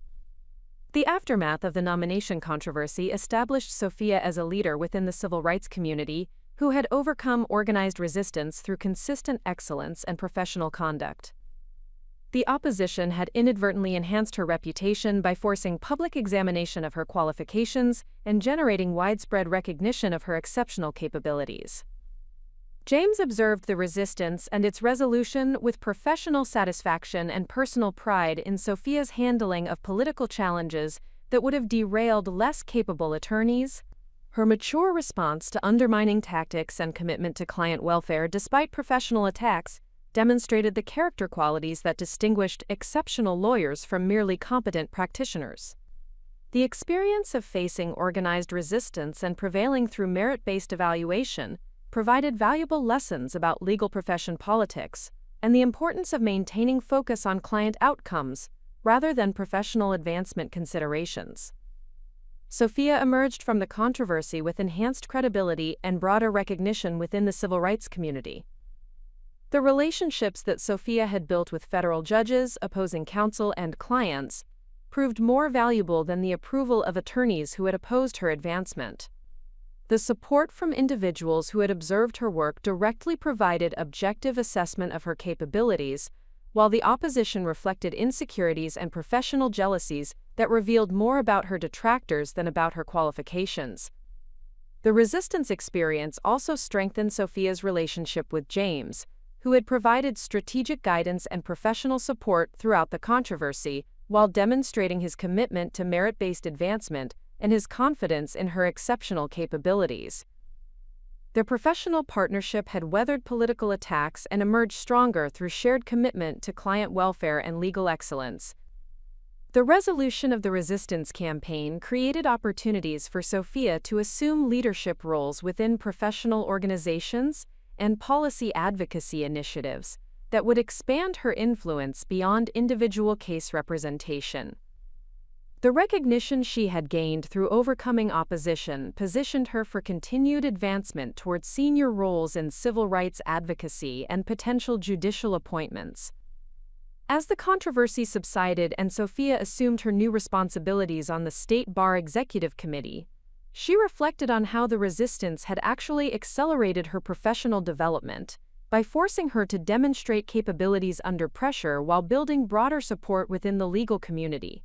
The aftermath of the nomination controversy established Sophia as a leader within the civil rights community who had overcome organized resistance through consistent excellence and professional conduct. The opposition had inadvertently enhanced her reputation by forcing public examination of her qualifications and generating widespread recognition of her exceptional capabilities. James observed the resistance and its resolution with professional satisfaction and personal pride in Sophia's handling of political challenges that would have derailed less capable attorneys. Her mature response to undermining tactics and commitment to client welfare despite professional attacks demonstrated the character qualities that distinguished exceptional lawyers from merely competent practitioners. The experience of facing organized resistance and prevailing through merit-based evaluation provided valuable lessons about legal profession politics and the importance of maintaining focus on client outcomes rather than professional advancement considerations. Sophia emerged from the controversy with enhanced credibility and broader recognition within the civil rights community. The relationships that Sophia had built with federal judges, opposing counsel, and clients proved more valuable than the approval of attorneys who had opposed her advancement. The support from individuals who had observed her work directly provided objective assessment of her capabilities, while the opposition reflected insecurities and professional jealousies that revealed more about her detractors than about her qualifications. The resistance experience also strengthened Sophia's relationship with James, who had provided strategic guidance and professional support throughout the controversy, while demonstrating his commitment to merit-based advancement and his confidence in her exceptional capabilities. Their professional partnership had weathered political attacks and emerged stronger through shared commitment to client welfare and legal excellence. The resolution of the resistance campaign created opportunities for Sophia to assume leadership roles within professional organizations and policy advocacy initiatives that would expand her influence beyond individual case representation. The recognition she had gained through overcoming opposition positioned her for continued advancement towards senior roles in civil rights advocacy and potential judicial appointments. As the controversy subsided and Sophia assumed her new responsibilities on the State Bar Executive Committee, she reflected on how the resistance had actually accelerated her professional development by forcing her to demonstrate capabilities under pressure while building broader support within the legal community.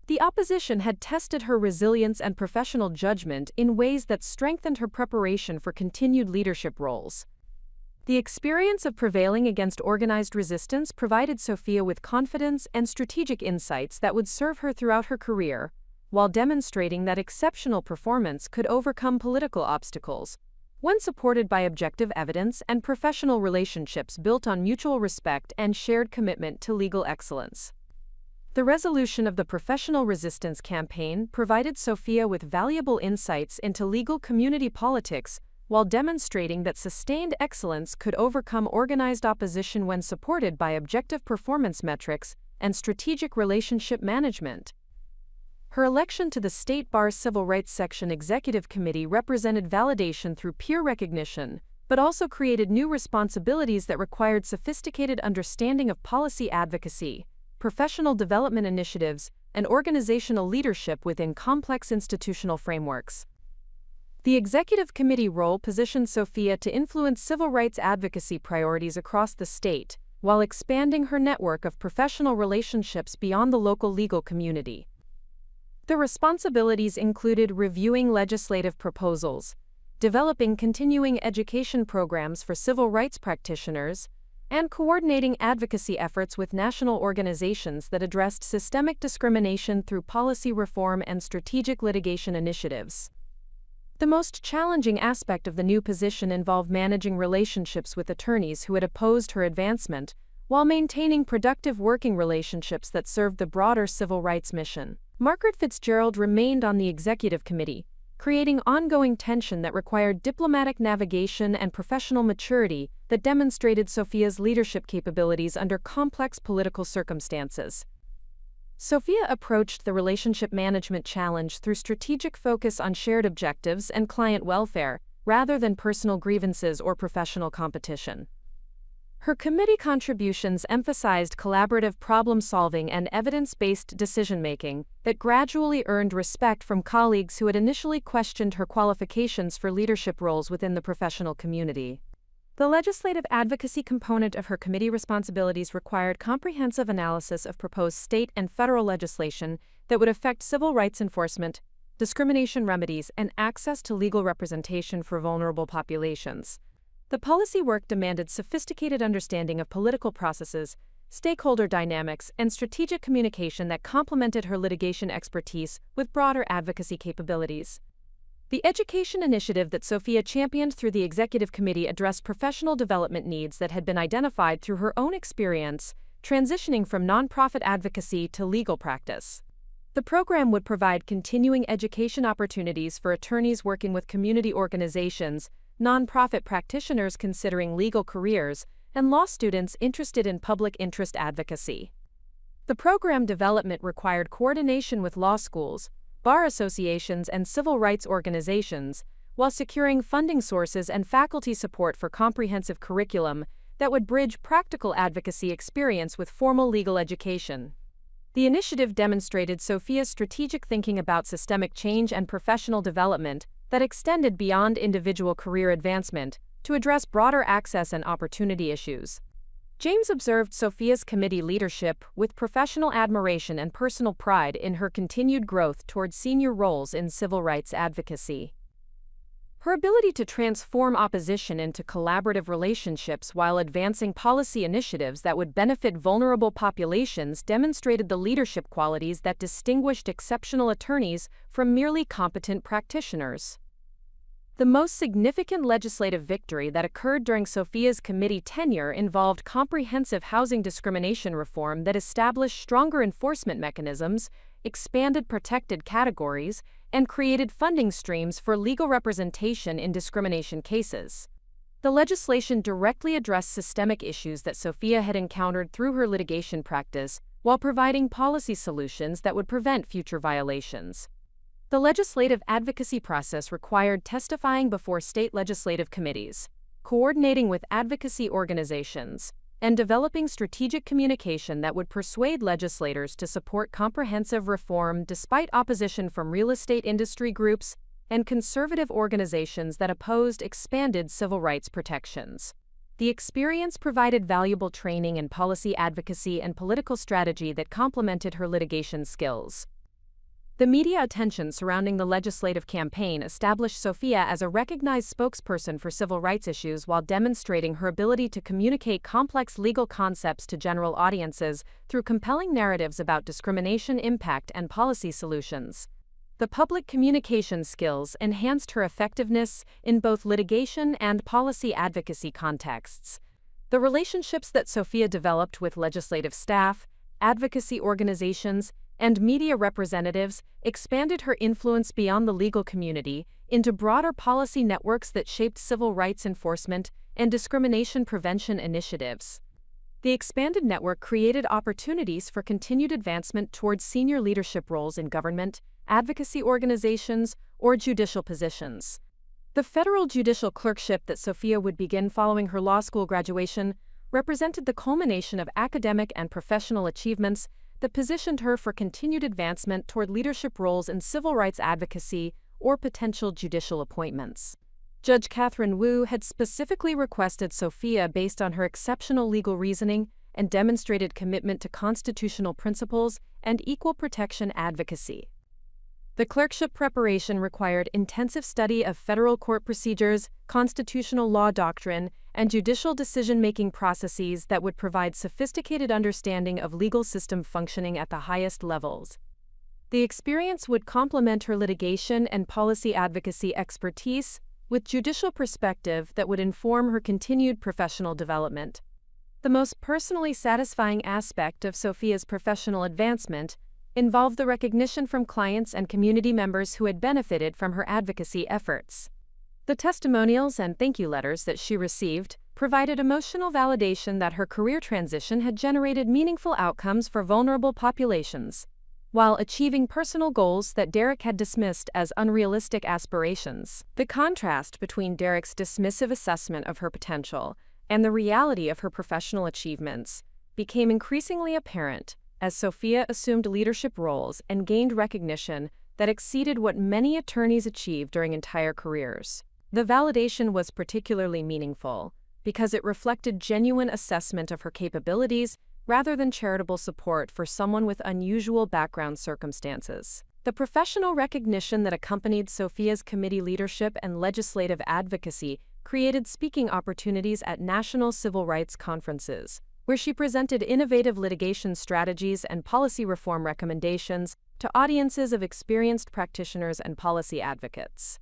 The opposition had tested her resilience and professional judgment in ways that strengthened her preparation for continued leadership roles. The experience of prevailing against organized resistance provided Sophia with confidence and strategic insights that would serve her throughout her career, while demonstrating that exceptional performance could overcome political obstacles, when supported by objective evidence and professional relationships built on mutual respect and shared commitment to legal excellence. The resolution of the professional resistance campaign provided Sophia with valuable insights into legal community politics while demonstrating that sustained excellence could overcome organized opposition when supported by objective performance metrics and strategic relationship management. Her election to the State Bar's Civil Rights Section Executive Committee represented validation through peer recognition, but also created new responsibilities that required sophisticated understanding of policy advocacy, professional development initiatives, and organizational leadership within complex institutional frameworks. The Executive Committee role positioned Sophia to influence civil rights advocacy priorities across the state, while expanding her network of professional relationships beyond the local legal community. The responsibilities included reviewing legislative proposals, developing continuing education programs for civil rights practitioners, and coordinating advocacy efforts with national organizations that addressed systemic discrimination through policy reform and strategic litigation initiatives. The most challenging aspect of the new position involved managing relationships with attorneys who had opposed her advancement, while maintaining productive working relationships that served the broader civil rights mission. Margaret Fitzgerald remained on the executive committee, creating ongoing tension that required diplomatic navigation and professional maturity that demonstrated Sophia's leadership capabilities under complex political circumstances. Sophia approached the relationship management challenge through strategic focus on shared objectives and client welfare, rather than personal grievances or professional competition. Her committee contributions emphasized collaborative problem-solving and evidence-based decision-making that gradually earned respect from colleagues who had initially questioned her qualifications for leadership roles within the professional community. The legislative advocacy component of her committee responsibilities required comprehensive analysis of proposed state and federal legislation that would affect civil rights enforcement, discrimination remedies, and access to legal representation for vulnerable populations. The policy work demanded sophisticated understanding of political processes, stakeholder dynamics, and strategic communication that complemented her litigation expertise with broader advocacy capabilities. The education initiative that Sophia championed through the executive committee addressed professional development needs that had been identified through her own experience, transitioning from nonprofit advocacy to legal practice. The program would provide continuing education opportunities for attorneys working with community organizations, nonprofit practitioners considering legal careers, and law students interested in public interest advocacy. The program development required coordination with law schools, bar associations, and civil rights organizations, while securing funding sources and faculty support for comprehensive curriculum that would bridge practical advocacy experience with formal legal education. The initiative demonstrated Sophia's strategic thinking about systemic change and professional development that extended beyond individual career advancement to address broader access and opportunity issues. James observed Sophia's committee leadership with professional admiration and personal pride in her continued growth towards senior roles in civil rights advocacy. Her ability to transform opposition into collaborative relationships while advancing policy initiatives that would benefit vulnerable populations demonstrated the leadership qualities that distinguished exceptional attorneys from merely competent practitioners. The most significant legislative victory that occurred during Sophia's committee tenure involved comprehensive housing discrimination reform that established stronger enforcement mechanisms, expanded protected categories, and created funding streams for legal representation in discrimination cases. The legislation directly addressed systemic issues that Sophia had encountered through her litigation practice, while providing policy solutions that would prevent future violations. The legislative advocacy process required testifying before state legislative committees, coordinating with advocacy organizations, and developing strategic communication that would persuade legislators to support comprehensive reform despite opposition from real estate industry groups and conservative organizations that opposed expanded civil rights protections. The experience provided valuable training in policy advocacy and political strategy that complemented her litigation skills. The media attention surrounding the legislative campaign established Sophia as a recognized spokesperson for civil rights issues while demonstrating her ability to communicate complex legal concepts to general audiences through compelling narratives about discrimination impact and policy solutions. The public communication skills enhanced her effectiveness in both litigation and policy advocacy contexts. The relationships that Sophia developed with legislative staff, advocacy organizations, and media representatives expanded her influence beyond the legal community into broader policy networks that shaped civil rights enforcement and discrimination prevention initiatives. The expanded network created opportunities for continued advancement towards senior leadership roles in government, advocacy organizations, or judicial positions. The federal judicial clerkship that Sophia would begin following her law school graduation represented the culmination of academic and professional achievements that positioned her for continued advancement toward leadership roles in civil rights advocacy or potential judicial appointments. Judge Catherine Wu had specifically requested Sophia based on her exceptional legal reasoning and demonstrated commitment to constitutional principles and equal protection advocacy. The clerkship preparation required intensive study of federal court procedures, constitutional law doctrine, and judicial decision-making processes that would provide sophisticated understanding of legal system functioning at the highest levels. The experience would complement her litigation and policy advocacy expertise with judicial perspective that would inform her continued professional development. The most personally satisfying aspect of Sophia's professional advancement involved the recognition from clients and community members who had benefited from her advocacy efforts. The testimonials and thank you letters that she received provided emotional validation that her career transition had generated meaningful outcomes for vulnerable populations, while achieving personal goals that Derek had dismissed as unrealistic aspirations. The contrast between Derek's dismissive assessment of her potential and the reality of her professional achievements became increasingly apparent as Sophia assumed leadership roles and gained recognition that exceeded what many attorneys achieved during entire careers. The validation was particularly meaningful because it reflected genuine assessment of her capabilities rather than charitable support for someone with unusual background circumstances. The professional recognition that accompanied Sophia's committee leadership and legislative advocacy created speaking opportunities at national civil rights conferences, where she presented innovative litigation strategies and policy reform recommendations to audiences of experienced practitioners and policy advocates.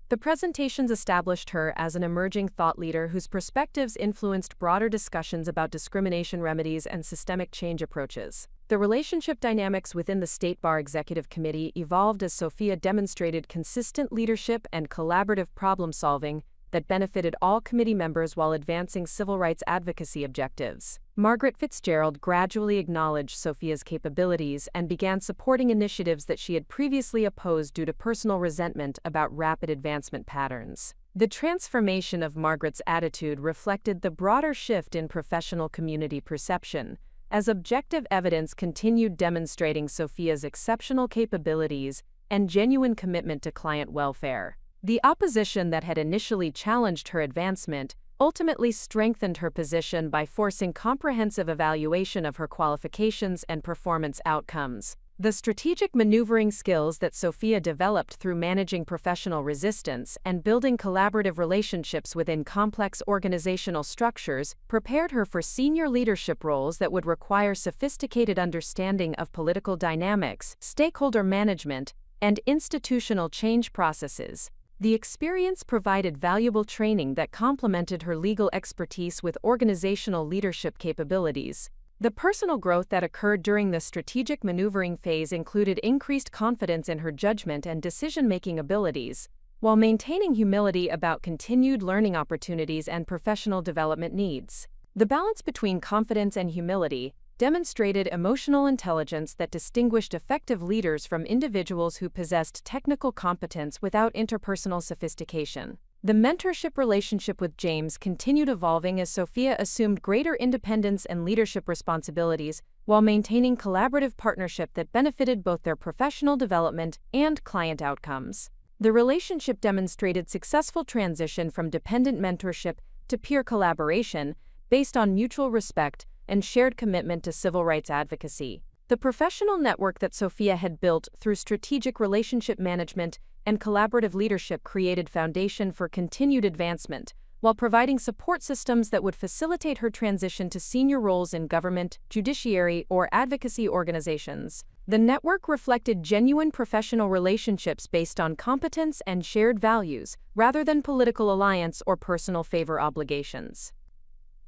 The presentations established her as an emerging thought leader whose perspectives influenced broader discussions about discrimination remedies and systemic change approaches. The relationship dynamics within the State Bar Executive Committee evolved as Sophia demonstrated consistent leadership and collaborative problem-solving that benefited all committee members while advancing civil rights advocacy objectives. Margaret Fitzgerald gradually acknowledged Sophia's capabilities and began supporting initiatives that she had previously opposed due to personal resentment about rapid advancement patterns. The transformation of Margaret's attitude reflected the broader shift in professional community perception, as objective evidence continued demonstrating Sophia's exceptional capabilities and genuine commitment to client welfare. The opposition that had initially challenged her advancement ultimately strengthened her position by forcing comprehensive evaluation of her qualifications and performance outcomes. The strategic maneuvering skills that Sophia developed through managing professional resistance and building collaborative relationships within complex organizational structures prepared her for senior leadership roles that would require sophisticated understanding of political dynamics, stakeholder management, and institutional change processes. The experience provided valuable training that complemented her legal expertise with organizational leadership capabilities. The personal growth that occurred during the strategic maneuvering phase included increased confidence in her judgment and decision-making abilities, while maintaining humility about continued learning opportunities and professional development needs. The balance between confidence and humility demonstrated emotional intelligence that distinguished effective leaders from individuals who possessed technical competence without interpersonal sophistication. The mentorship relationship with James continued evolving as Sophia assumed greater independence and leadership responsibilities while maintaining collaborative partnership that benefited both their professional development and client outcomes. The relationship demonstrated successful transition from dependent mentorship to peer collaboration based on mutual respect and shared commitment to civil rights advocacy. The professional network that Sophia had built through strategic relationship management and collaborative leadership created foundation for continued advancement, while providing support systems that would facilitate her transition to senior roles in government, judiciary, or advocacy organizations. The network reflected genuine professional relationships based on competence and shared values, rather than political alliance or personal favor obligations.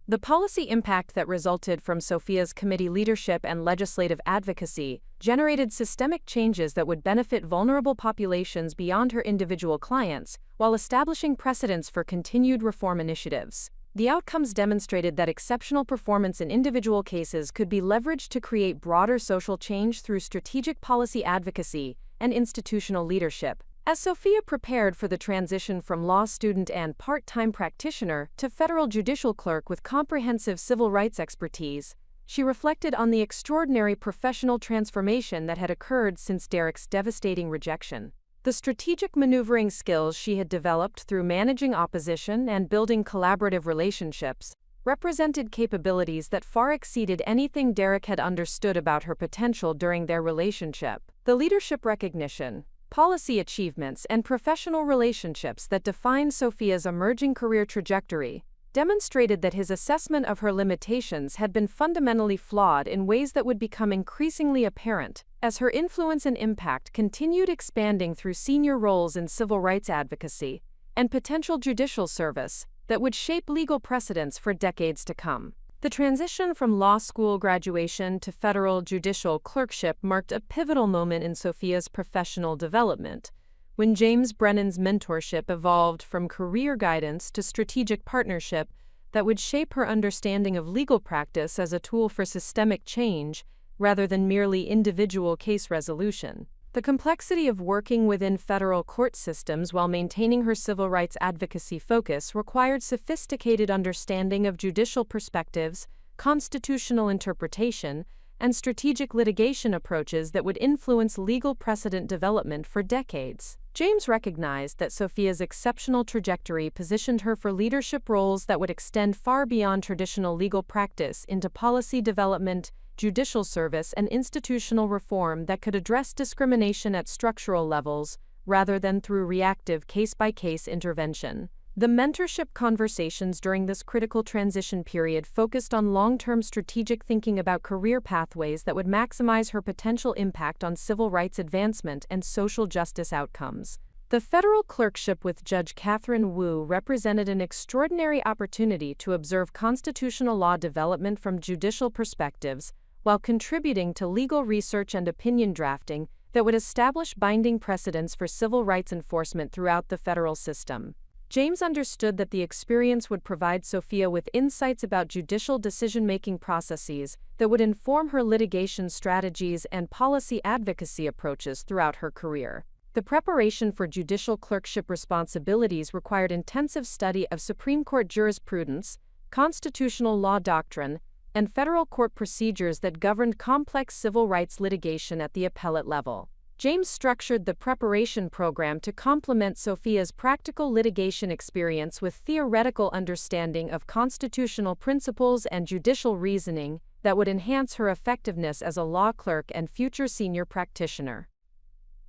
The policy impact that resulted from Sophia's committee leadership and legislative advocacy generated systemic changes that would benefit vulnerable populations beyond her individual clients, while establishing precedents for continued reform initiatives. The outcomes demonstrated that exceptional performance in individual cases could be leveraged to create broader social change through strategic policy advocacy and institutional leadership. As Sophia prepared for the transition from law student and part-time practitioner to federal judicial clerk with comprehensive civil rights expertise, she reflected on the extraordinary professional transformation that had occurred since Derek's devastating rejection. The strategic maneuvering skills she had developed through managing opposition and building collaborative relationships represented capabilities that far exceeded anything Derek had understood about her potential during their relationship. The leadership recognition, policy achievements, and professional relationships that defined Sophia's emerging career trajectory demonstrated that his assessment of her limitations had been fundamentally flawed in ways that would become increasingly apparent as her influence and impact continued expanding through senior roles in civil rights advocacy and potential judicial service that would shape legal precedents for decades to come. The transition from law school graduation to federal judicial clerkship marked a pivotal moment in Sophia's professional development, when James Brennan's mentorship evolved from career guidance to strategic partnership that would shape her understanding of legal practice as a tool for systemic change rather than merely individual case resolution. The complexity of working within federal court systems while maintaining her civil rights advocacy focus required sophisticated understanding of judicial perspectives, constitutional interpretation, and strategic litigation approaches that would influence legal precedent development for decades. James recognized that Sophia's exceptional trajectory positioned her for leadership roles that would extend far beyond traditional legal practice into policy development, judicial service, and institutional reform that could address discrimination at structural levels rather than through reactive case-by-case intervention. The mentorship conversations during this critical transition period focused on long-term strategic thinking about career pathways that would maximize her potential impact on civil rights advancement and social justice outcomes. The federal clerkship with Judge Catherine Wu represented an extraordinary opportunity to observe constitutional law development from judicial perspectives, while contributing to legal research and opinion drafting that would establish binding precedents for civil rights enforcement throughout the federal system. James understood that the experience would provide Sophia with insights about judicial decision-making processes that would inform her litigation strategies and policy advocacy approaches throughout her career. The preparation for judicial clerkship responsibilities required intensive study of Supreme Court jurisprudence, constitutional law doctrine, and federal court procedures that governed complex civil rights litigation at the appellate level. James structured the preparation program to complement Sophia's practical litigation experience with theoretical understanding of constitutional principles and judicial reasoning that would enhance her effectiveness as a law clerk and future senior practitioner.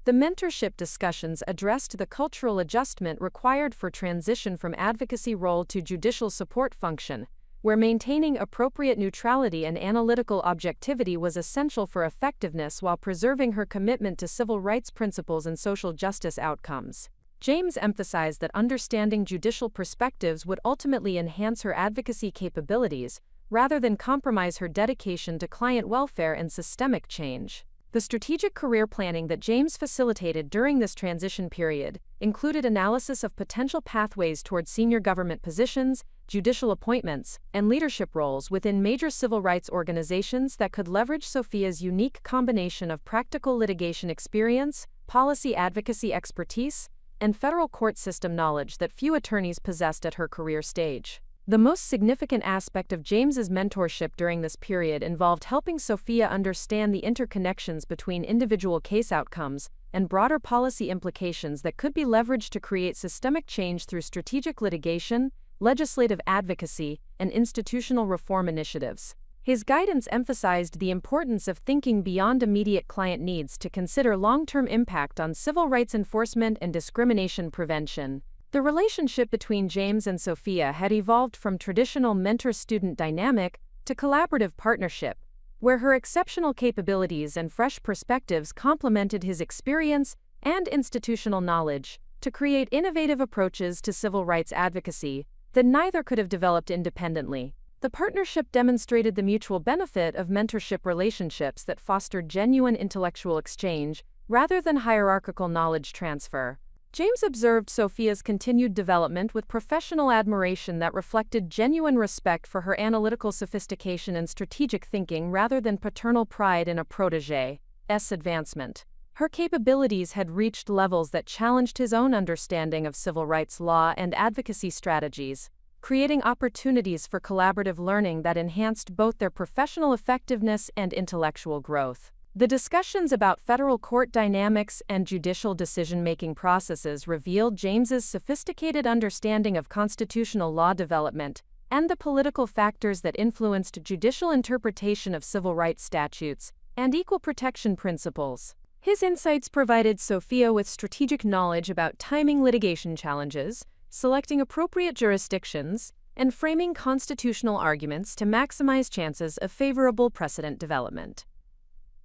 The mentorship discussions addressed the cultural adjustment required for transition from advocacy role to judicial support function, where maintaining appropriate neutrality and analytical objectivity was essential for effectiveness while preserving her commitment to civil rights principles and social justice outcomes. James emphasized that understanding judicial perspectives would ultimately enhance her advocacy capabilities, rather than compromise her dedication to client welfare and systemic change. The strategic career planning that James facilitated during this transition period included analysis of potential pathways toward senior government positions, judicial appointments, and leadership roles within major civil rights organizations that could leverage Sophia's unique combination of practical litigation experience, policy advocacy expertise, and federal court system knowledge that few attorneys possessed at her career stage. The most significant aspect of James's mentorship during this period involved helping Sophia understand the interconnections between individual case outcomes and broader policy implications that could be leveraged to create systemic change through strategic litigation, legislative advocacy, and institutional reform initiatives. His guidance emphasized the importance of thinking beyond immediate client needs to consider long-term impact on civil rights enforcement and discrimination prevention. The relationship between James and Sophia had evolved from traditional mentor-student dynamic to collaborative partnership, where her exceptional capabilities and fresh perspectives complemented his experience and institutional knowledge to create innovative approaches to civil rights advocacy that neither could have developed independently. The partnership demonstrated the mutual benefit of mentorship relationships that fostered genuine intellectual exchange rather than hierarchical knowledge transfer. James observed Sophia's continued development with professional admiration that reflected genuine respect for her analytical sophistication and strategic thinking rather than paternal pride in a protégé's advancement. Her capabilities had reached levels that challenged his own understanding of civil rights law and advocacy strategies, creating opportunities for collaborative learning that enhanced both their professional effectiveness and intellectual growth. The discussions about federal court dynamics and judicial decision-making processes revealed James's sophisticated understanding of constitutional law development and the political factors that influenced judicial interpretation of civil rights statutes and equal protection principles. His insights provided Sophia with strategic knowledge about timing litigation challenges, selecting appropriate jurisdictions, and framing constitutional arguments to maximize chances of favorable precedent development.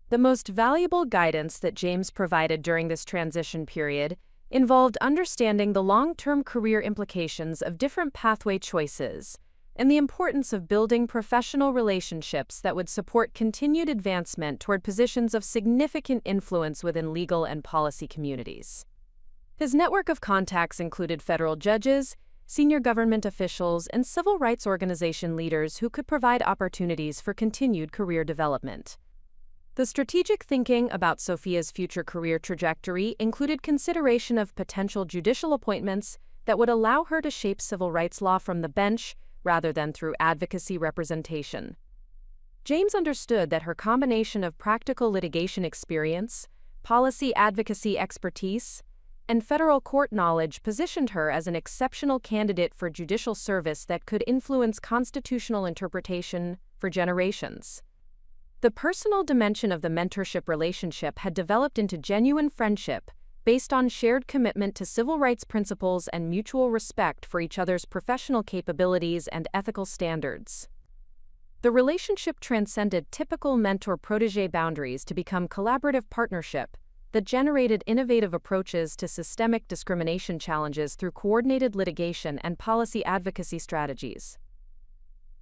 The most valuable guidance that James provided during this transition period involved understanding the long-term career implications of different pathway choices and the importance of building professional relationships that would support continued advancement toward positions of significant influence within legal and policy communities. His network of contacts included federal judges, senior government officials, and civil rights organization leaders who could provide opportunities for continued career development. The strategic thinking about Sophia's future career trajectory included consideration of potential judicial appointments that would allow her to shape civil rights law from the bench rather than through advocacy representation. James understood that her combination of practical litigation experience, policy advocacy expertise, and federal court knowledge positioned her as an exceptional candidate for judicial service that could influence constitutional interpretation for generations. The personal dimension of the mentorship relationship had developed into genuine friendship based on shared commitment to civil rights principles and mutual respect for each other's professional capabilities and ethical standards. The relationship transcended typical mentor-protégé boundaries to become collaborative partnership that generated innovative approaches to systemic discrimination challenges through coordinated litigation and policy advocacy strategies.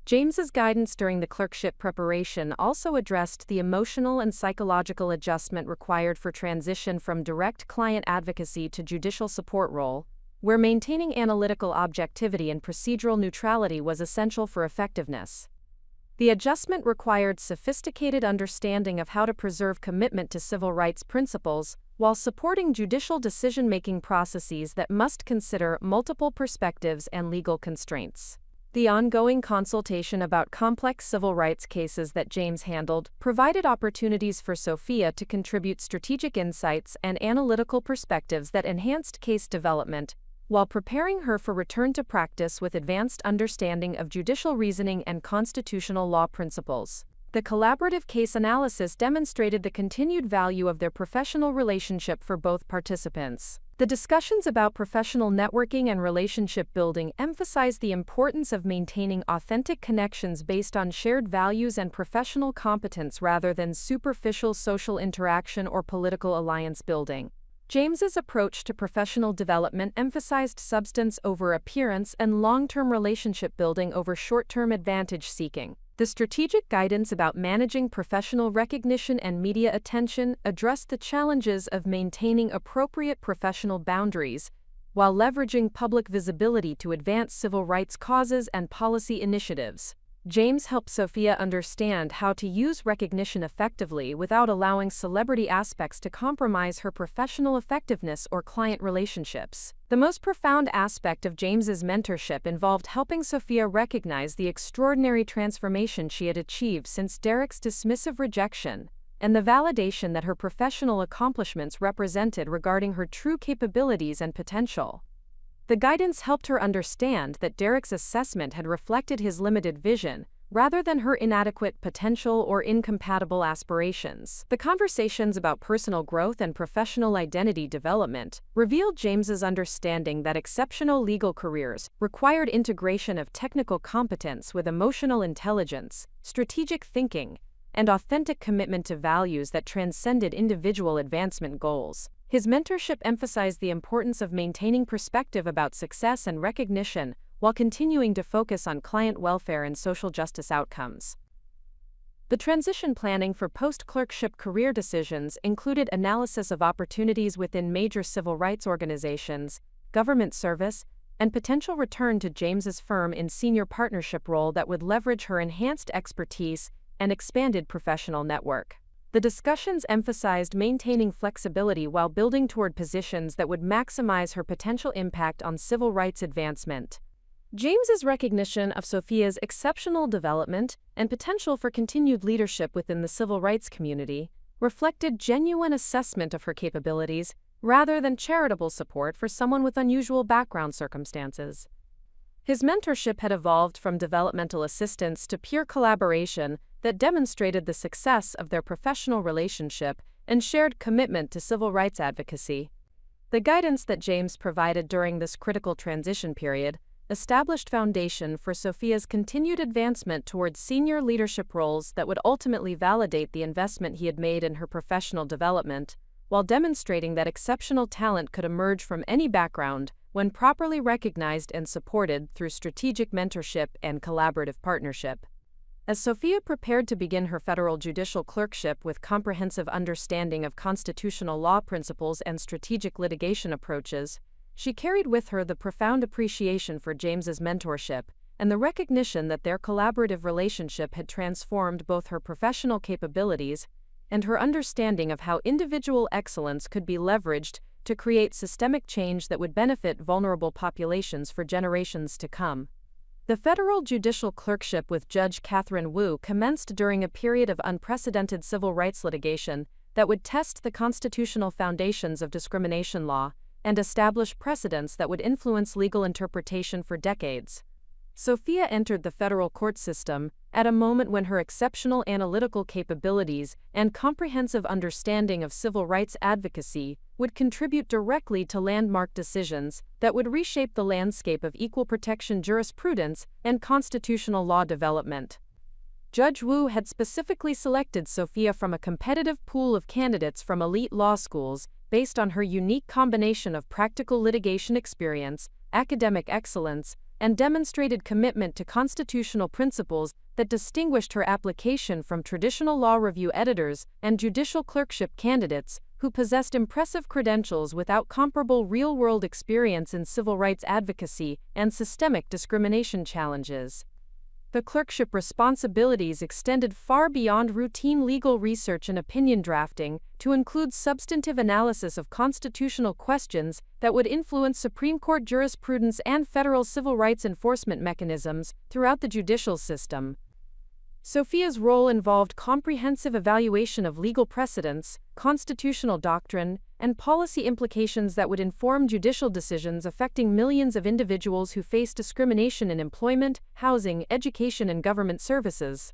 James's guidance during the clerkship preparation also addressed the emotional and psychological adjustment required for transition from direct client advocacy to judicial support role, where maintaining analytical objectivity and procedural neutrality was essential for effectiveness. The adjustment required sophisticated understanding of how to preserve commitment to civil rights principles while supporting judicial decision-making processes that must consider multiple perspectives and legal constraints. The ongoing consultation about complex civil rights cases that James handled provided opportunities for Sophia to contribute strategic insights and analytical perspectives that enhanced case development, while preparing her for return to practice with advanced understanding of judicial reasoning and constitutional law principles. The collaborative case analysis demonstrated the continued value of their professional relationship for both participants. The discussions about professional networking and relationship building emphasized the importance of maintaining authentic connections based on shared values and professional competence rather than superficial social interaction or political alliance building. James's approach to professional development emphasized substance over appearance and long-term relationship building over short-term advantage seeking. The strategic guidance about managing professional recognition and media attention addressed the challenges of maintaining appropriate professional boundaries while leveraging public visibility to advance civil rights causes and policy initiatives. James helped Sophia understand how to use recognition effectively without allowing celebrity aspects to compromise her professional effectiveness or client relationships. The most profound aspect of James's mentorship involved helping Sophia recognize the extraordinary transformation she had achieved since Derek's dismissive rejection, and the validation that her professional accomplishments represented regarding her true capabilities and potential. The guidance helped her understand that Derek's assessment had reflected his limited vision, rather than her inadequate potential or incompatible aspirations. The conversations about personal growth and professional identity development revealed James's understanding that exceptional legal careers required integration of technical competence with emotional intelligence, strategic thinking, and authentic commitment to values that transcended individual advancement goals. His mentorship emphasized the importance of maintaining perspective about success and recognition while continuing to focus on client welfare and social justice outcomes. The transition planning for post-clerkship career decisions included analysis of opportunities within major civil rights organizations, government service, and potential return to James's firm in senior partnership role that would leverage her enhanced expertise and expanded professional network. The discussions emphasized maintaining flexibility while building toward positions that would maximize her potential impact on civil rights advancement. James's recognition of Sophia's exceptional development and potential for continued leadership within the civil rights community reflected genuine assessment of her capabilities rather than charitable support for someone with unusual background circumstances. His mentorship had evolved from developmental assistance to peer collaboration that demonstrated the success of their professional relationship and shared commitment to civil rights advocacy. The guidance that James provided during this critical transition period established foundation for Sophia's continued advancement towards senior leadership roles that would ultimately validate the investment he had made in her professional development, while demonstrating that exceptional talent could emerge from any background when properly recognized and supported through strategic mentorship and collaborative partnership. As Sophia prepared to begin her federal judicial clerkship with comprehensive understanding of constitutional law principles and strategic litigation approaches, she carried with her the profound appreciation for James's mentorship and the recognition that their collaborative relationship had transformed both her professional capabilities and her understanding of how individual excellence could be leveraged to create systemic change that would benefit vulnerable populations for generations to come. The federal judicial clerkship with Judge Catherine Wu commenced during a period of unprecedented civil rights litigation that would test the constitutional foundations of discrimination law and establish precedents that would influence legal interpretation for decades. Sophia entered the federal court system at a moment when her exceptional analytical capabilities and comprehensive understanding of civil rights advocacy would contribute directly to landmark decisions that would reshape the landscape of equal protection jurisprudence and constitutional law development. Judge Wu had specifically selected Sophia from a competitive pool of candidates from elite law schools based on her unique combination of practical litigation experience, academic excellence, and demonstrated commitment to constitutional principles that distinguished her application from traditional law review editors and judicial clerkship candidates who possessed impressive credentials without comparable real-world experience in civil rights advocacy and systemic discrimination challenges. The clerkship responsibilities extended far beyond routine legal research and opinion drafting to include substantive analysis of constitutional questions that would influence Supreme Court jurisprudence and federal civil rights enforcement mechanisms throughout the judicial system. Sophia's role involved comprehensive evaluation of legal precedents, constitutional doctrine, and policy implications that would inform judicial decisions affecting millions of individuals who face discrimination in employment, housing, education, and government services.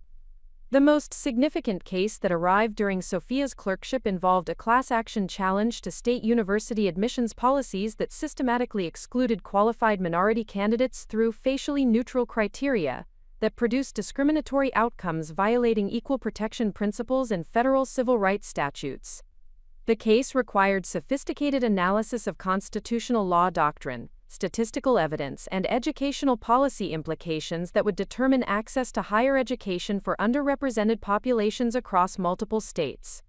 The most significant case that arrived during Sophia's clerkship involved a class action challenge to state university admissions policies that systematically excluded qualified minority candidates through facially neutral criteria that produced discriminatory outcomes violating equal protection principles and federal civil rights statutes. The case required sophisticated analysis of constitutional law doctrine, statistical evidence, and educational policy implications that would determine access to higher education for underrepresented populations across multiple states.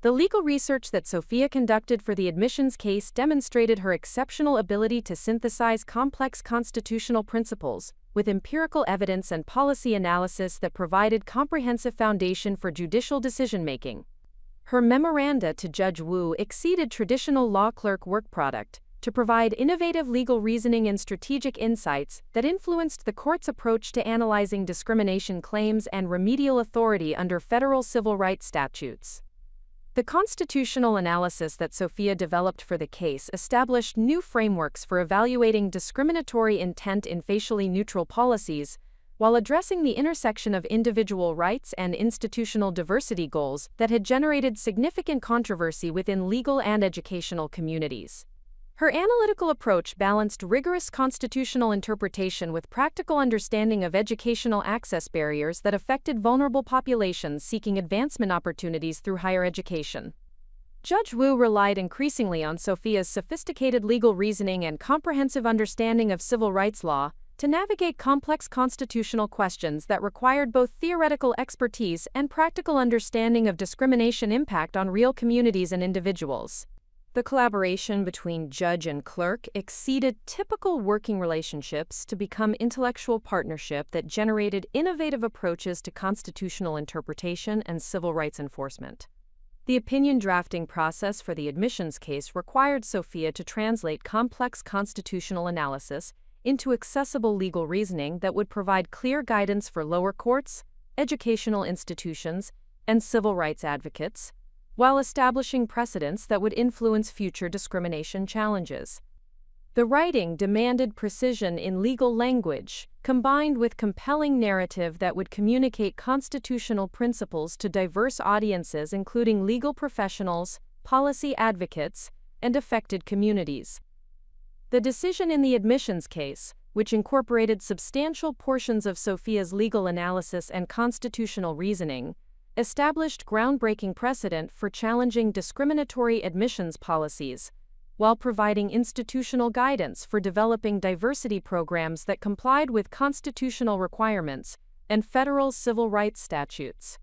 The legal research that Sophia conducted for the admissions case demonstrated her exceptional ability to synthesize complex constitutional principles, with empirical evidence and policy analysis that provided comprehensive foundation for judicial decision-making. Her memoranda to Judge Wu exceeded traditional law clerk work product to provide innovative legal reasoning and strategic insights that influenced the court's approach to analyzing discrimination claims and remedial authority under federal civil rights statutes. The constitutional analysis that Sophia developed for the case established new frameworks for evaluating discriminatory intent in facially neutral policies, while addressing the intersection of individual rights and institutional diversity goals that had generated significant controversy within legal and educational communities. Her analytical approach balanced rigorous constitutional interpretation with practical understanding of educational access barriers that affected vulnerable populations seeking advancement opportunities through higher education. Judge Wu relied increasingly on Sophia's sophisticated legal reasoning and comprehensive understanding of civil rights law to navigate complex constitutional questions that required both theoretical expertise and practical understanding of discrimination impact on real communities and individuals. The collaboration between judge and clerk exceeded typical working relationships to become intellectual partnership that generated innovative approaches to constitutional interpretation and civil rights enforcement. The opinion drafting process for the admissions case required Sophia to translate complex constitutional analysis into accessible legal reasoning that would provide clear guidance for lower courts, educational institutions, and civil rights advocates, while establishing precedents that would influence future discrimination challenges. The writing demanded precision in legal language, combined with compelling narrative that would communicate constitutional principles to diverse audiences including legal professionals, policy advocates, and affected communities. The decision in the admissions case, which incorporated substantial portions of Sophia's legal analysis and constitutional reasoning, established groundbreaking precedent for challenging discriminatory admissions policies, while providing institutional guidance for developing diversity programs that complied with constitutional requirements and federal civil rights statutes.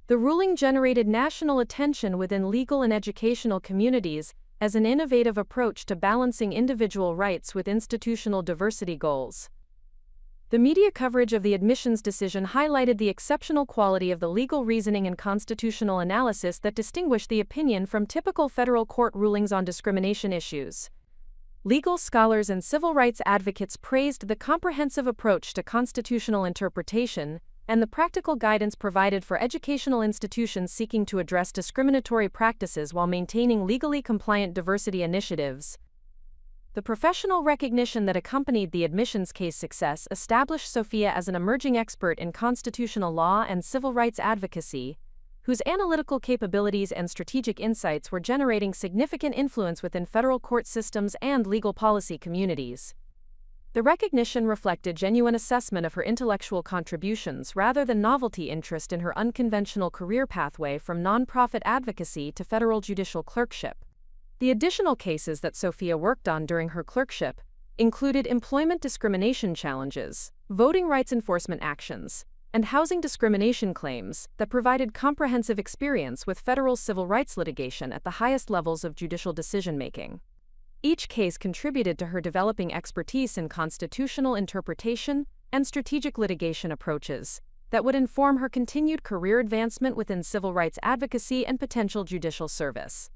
The ruling generated national attention within legal and educational communities as an innovative approach to balancing individual rights with institutional diversity goals. The media coverage of the admissions decision highlighted the exceptional quality of the legal reasoning and constitutional analysis that distinguished the opinion from typical federal court rulings on discrimination issues. Legal scholars and civil rights advocates praised the comprehensive approach to constitutional interpretation and the practical guidance provided for educational institutions seeking to address discriminatory practices while maintaining legally compliant diversity initiatives. The professional recognition that accompanied the admissions case success established Sophia as an emerging expert in constitutional law and civil rights advocacy, whose analytical capabilities and strategic insights were generating significant influence within federal court systems and legal policy communities. The recognition reflected genuine assessment of her intellectual contributions rather than novelty interest in her unconventional career pathway from nonprofit advocacy to federal judicial clerkship. The additional cases that Sophia worked on during her clerkship included employment discrimination challenges, voting rights enforcement actions, and housing discrimination claims that provided comprehensive experience with federal civil rights litigation at the highest levels of judicial decision-making. Each case contributed to her developing expertise in constitutional interpretation and strategic litigation approaches that would inform her continued career advancement within civil rights advocacy and potential judicial service.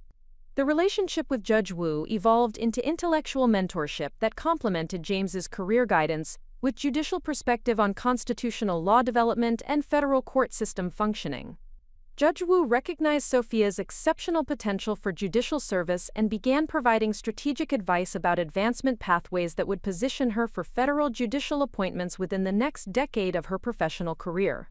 The relationship with Judge Wu evolved into intellectual mentorship that complemented James's career guidance with judicial perspective on constitutional law development and federal court system functioning. Judge Wu recognized Sophia's exceptional potential for judicial service and began providing strategic advice about advancement pathways that would position her for federal judicial appointments within the next decade of her professional career.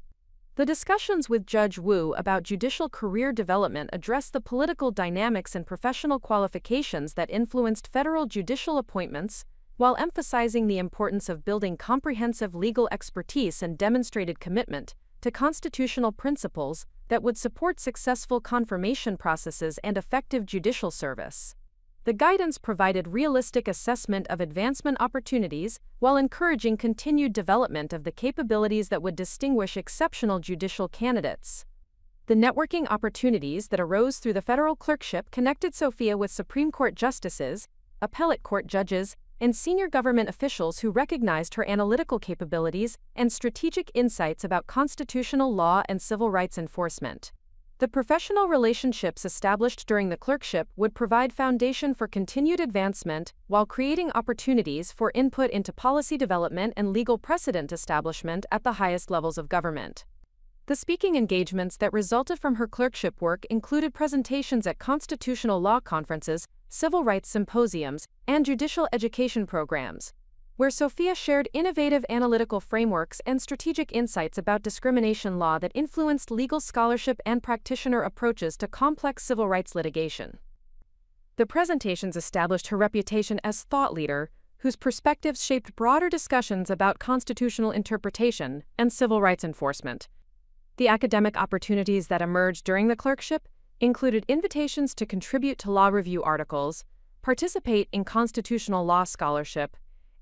The discussions with Judge Wu about judicial career development address the political dynamics and professional qualifications that influenced federal judicial appointments, while emphasizing the importance of building comprehensive legal expertise and demonstrated commitment to constitutional principles that would support successful confirmation processes and effective judicial service. The guidance provided realistic assessment of advancement opportunities while encouraging continued development of the capabilities that would distinguish exceptional judicial candidates. The networking opportunities that arose through the federal clerkship connected Sophia with Supreme Court justices, appellate court judges, and senior government officials who recognized her analytical capabilities and strategic insights about constitutional law and civil rights enforcement. The professional relationships established during the clerkship would provide foundation for continued advancement while creating opportunities for input into policy development and legal precedent establishment at the highest levels of government. The speaking engagements that resulted from her clerkship work included presentations at constitutional law conferences, civil rights symposiums, and judicial education programs, where Sophia shared innovative analytical frameworks and strategic insights about discrimination law that influenced legal scholarship and practitioner approaches to complex civil rights litigation. The presentations established her reputation as thought leader, whose perspectives shaped broader discussions about constitutional interpretation and civil rights enforcement. The academic opportunities that emerged during the clerkship included invitations to contribute to law review articles, participate in constitutional law scholarship,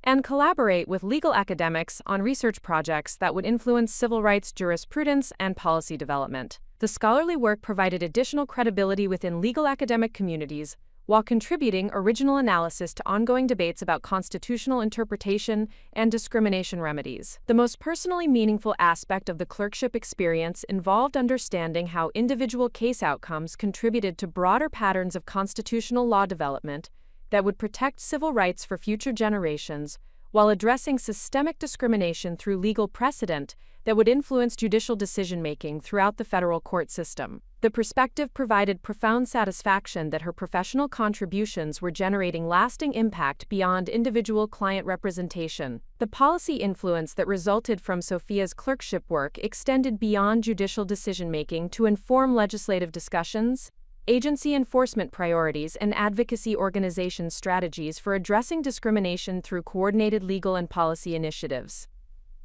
and collaborate with legal academics on research projects that would influence civil rights jurisprudence and policy development. The scholarly work provided additional credibility within legal academic communities, while contributing original analysis to ongoing debates about constitutional interpretation and discrimination remedies. The most personally meaningful aspect of the clerkship experience involved understanding how individual case outcomes contributed to broader patterns of constitutional law development that would protect civil rights for future generations, while addressing systemic discrimination through legal precedent that would influence judicial decision-making throughout the federal court system. The perspective provided profound satisfaction that her professional contributions were generating lasting impact beyond individual client representation. The policy influence that resulted from Sophia's clerkship work extended beyond judicial decision-making to inform legislative discussions, agency enforcement priorities, and advocacy organization strategies for addressing discrimination through coordinated legal and policy initiatives.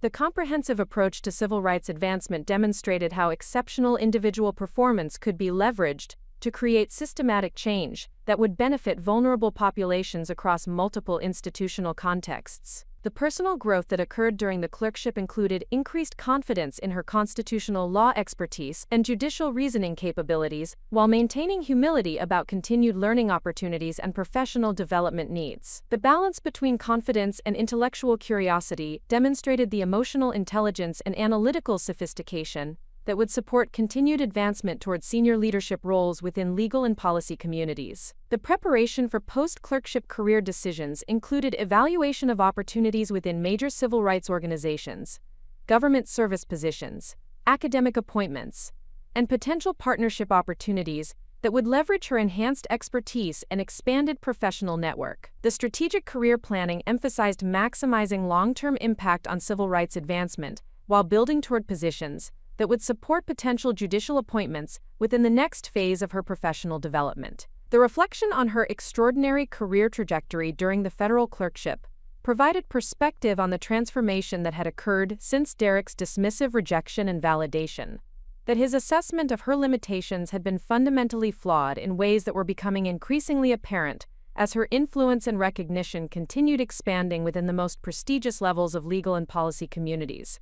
The comprehensive approach to civil rights advancement demonstrated how exceptional individual performance could be leveraged to create systematic change that would benefit vulnerable populations across multiple institutional contexts. The personal growth that occurred during the clerkship included increased confidence in her constitutional law expertise and judicial reasoning capabilities, while maintaining humility about continued learning opportunities and professional development needs. The balance between confidence and intellectual curiosity demonstrated the emotional intelligence and analytical sophistication that would support continued advancement towards senior leadership roles within legal and policy communities. The preparation for post-clerkship career decisions included evaluation of opportunities within major civil rights organizations, government service positions, academic appointments, and potential partnership opportunities that would leverage her enhanced expertise and expanded professional network. The strategic career planning emphasized maximizing long-term impact on civil rights advancement while building toward positions that would support potential judicial appointments within the next phase of her professional development. The reflection on her extraordinary career trajectory during the federal clerkship provided perspective on the transformation that had occurred since Derek's dismissive rejection and validation, that his assessment of her limitations had been fundamentally flawed in ways that were becoming increasingly apparent as her influence and recognition continued expanding within the most prestigious levels of legal and policy communities.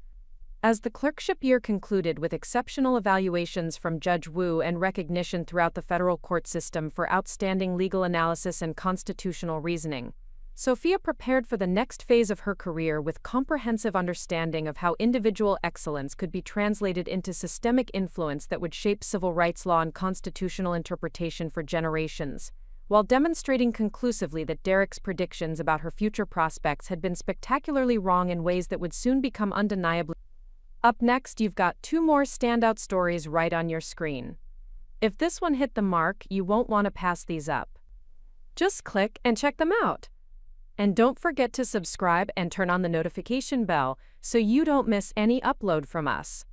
As the clerkship year concluded with exceptional evaluations from Judge Wu and recognition throughout the federal court system for outstanding legal analysis and constitutional reasoning, Sophia prepared for the next phase of her career with comprehensive understanding of how individual excellence could be translated into systemic influence that would shape civil rights law and constitutional interpretation for generations, while demonstrating conclusively that Derek's predictions about her future prospects had been spectacularly wrong in ways that would soon become undeniably. Up next, you've got two more standout stories right on your screen. If this one hit the mark, you won't want to pass these up. Just click and check them out. And don't forget to subscribe and turn on the notification bell so you don't miss any upload from us.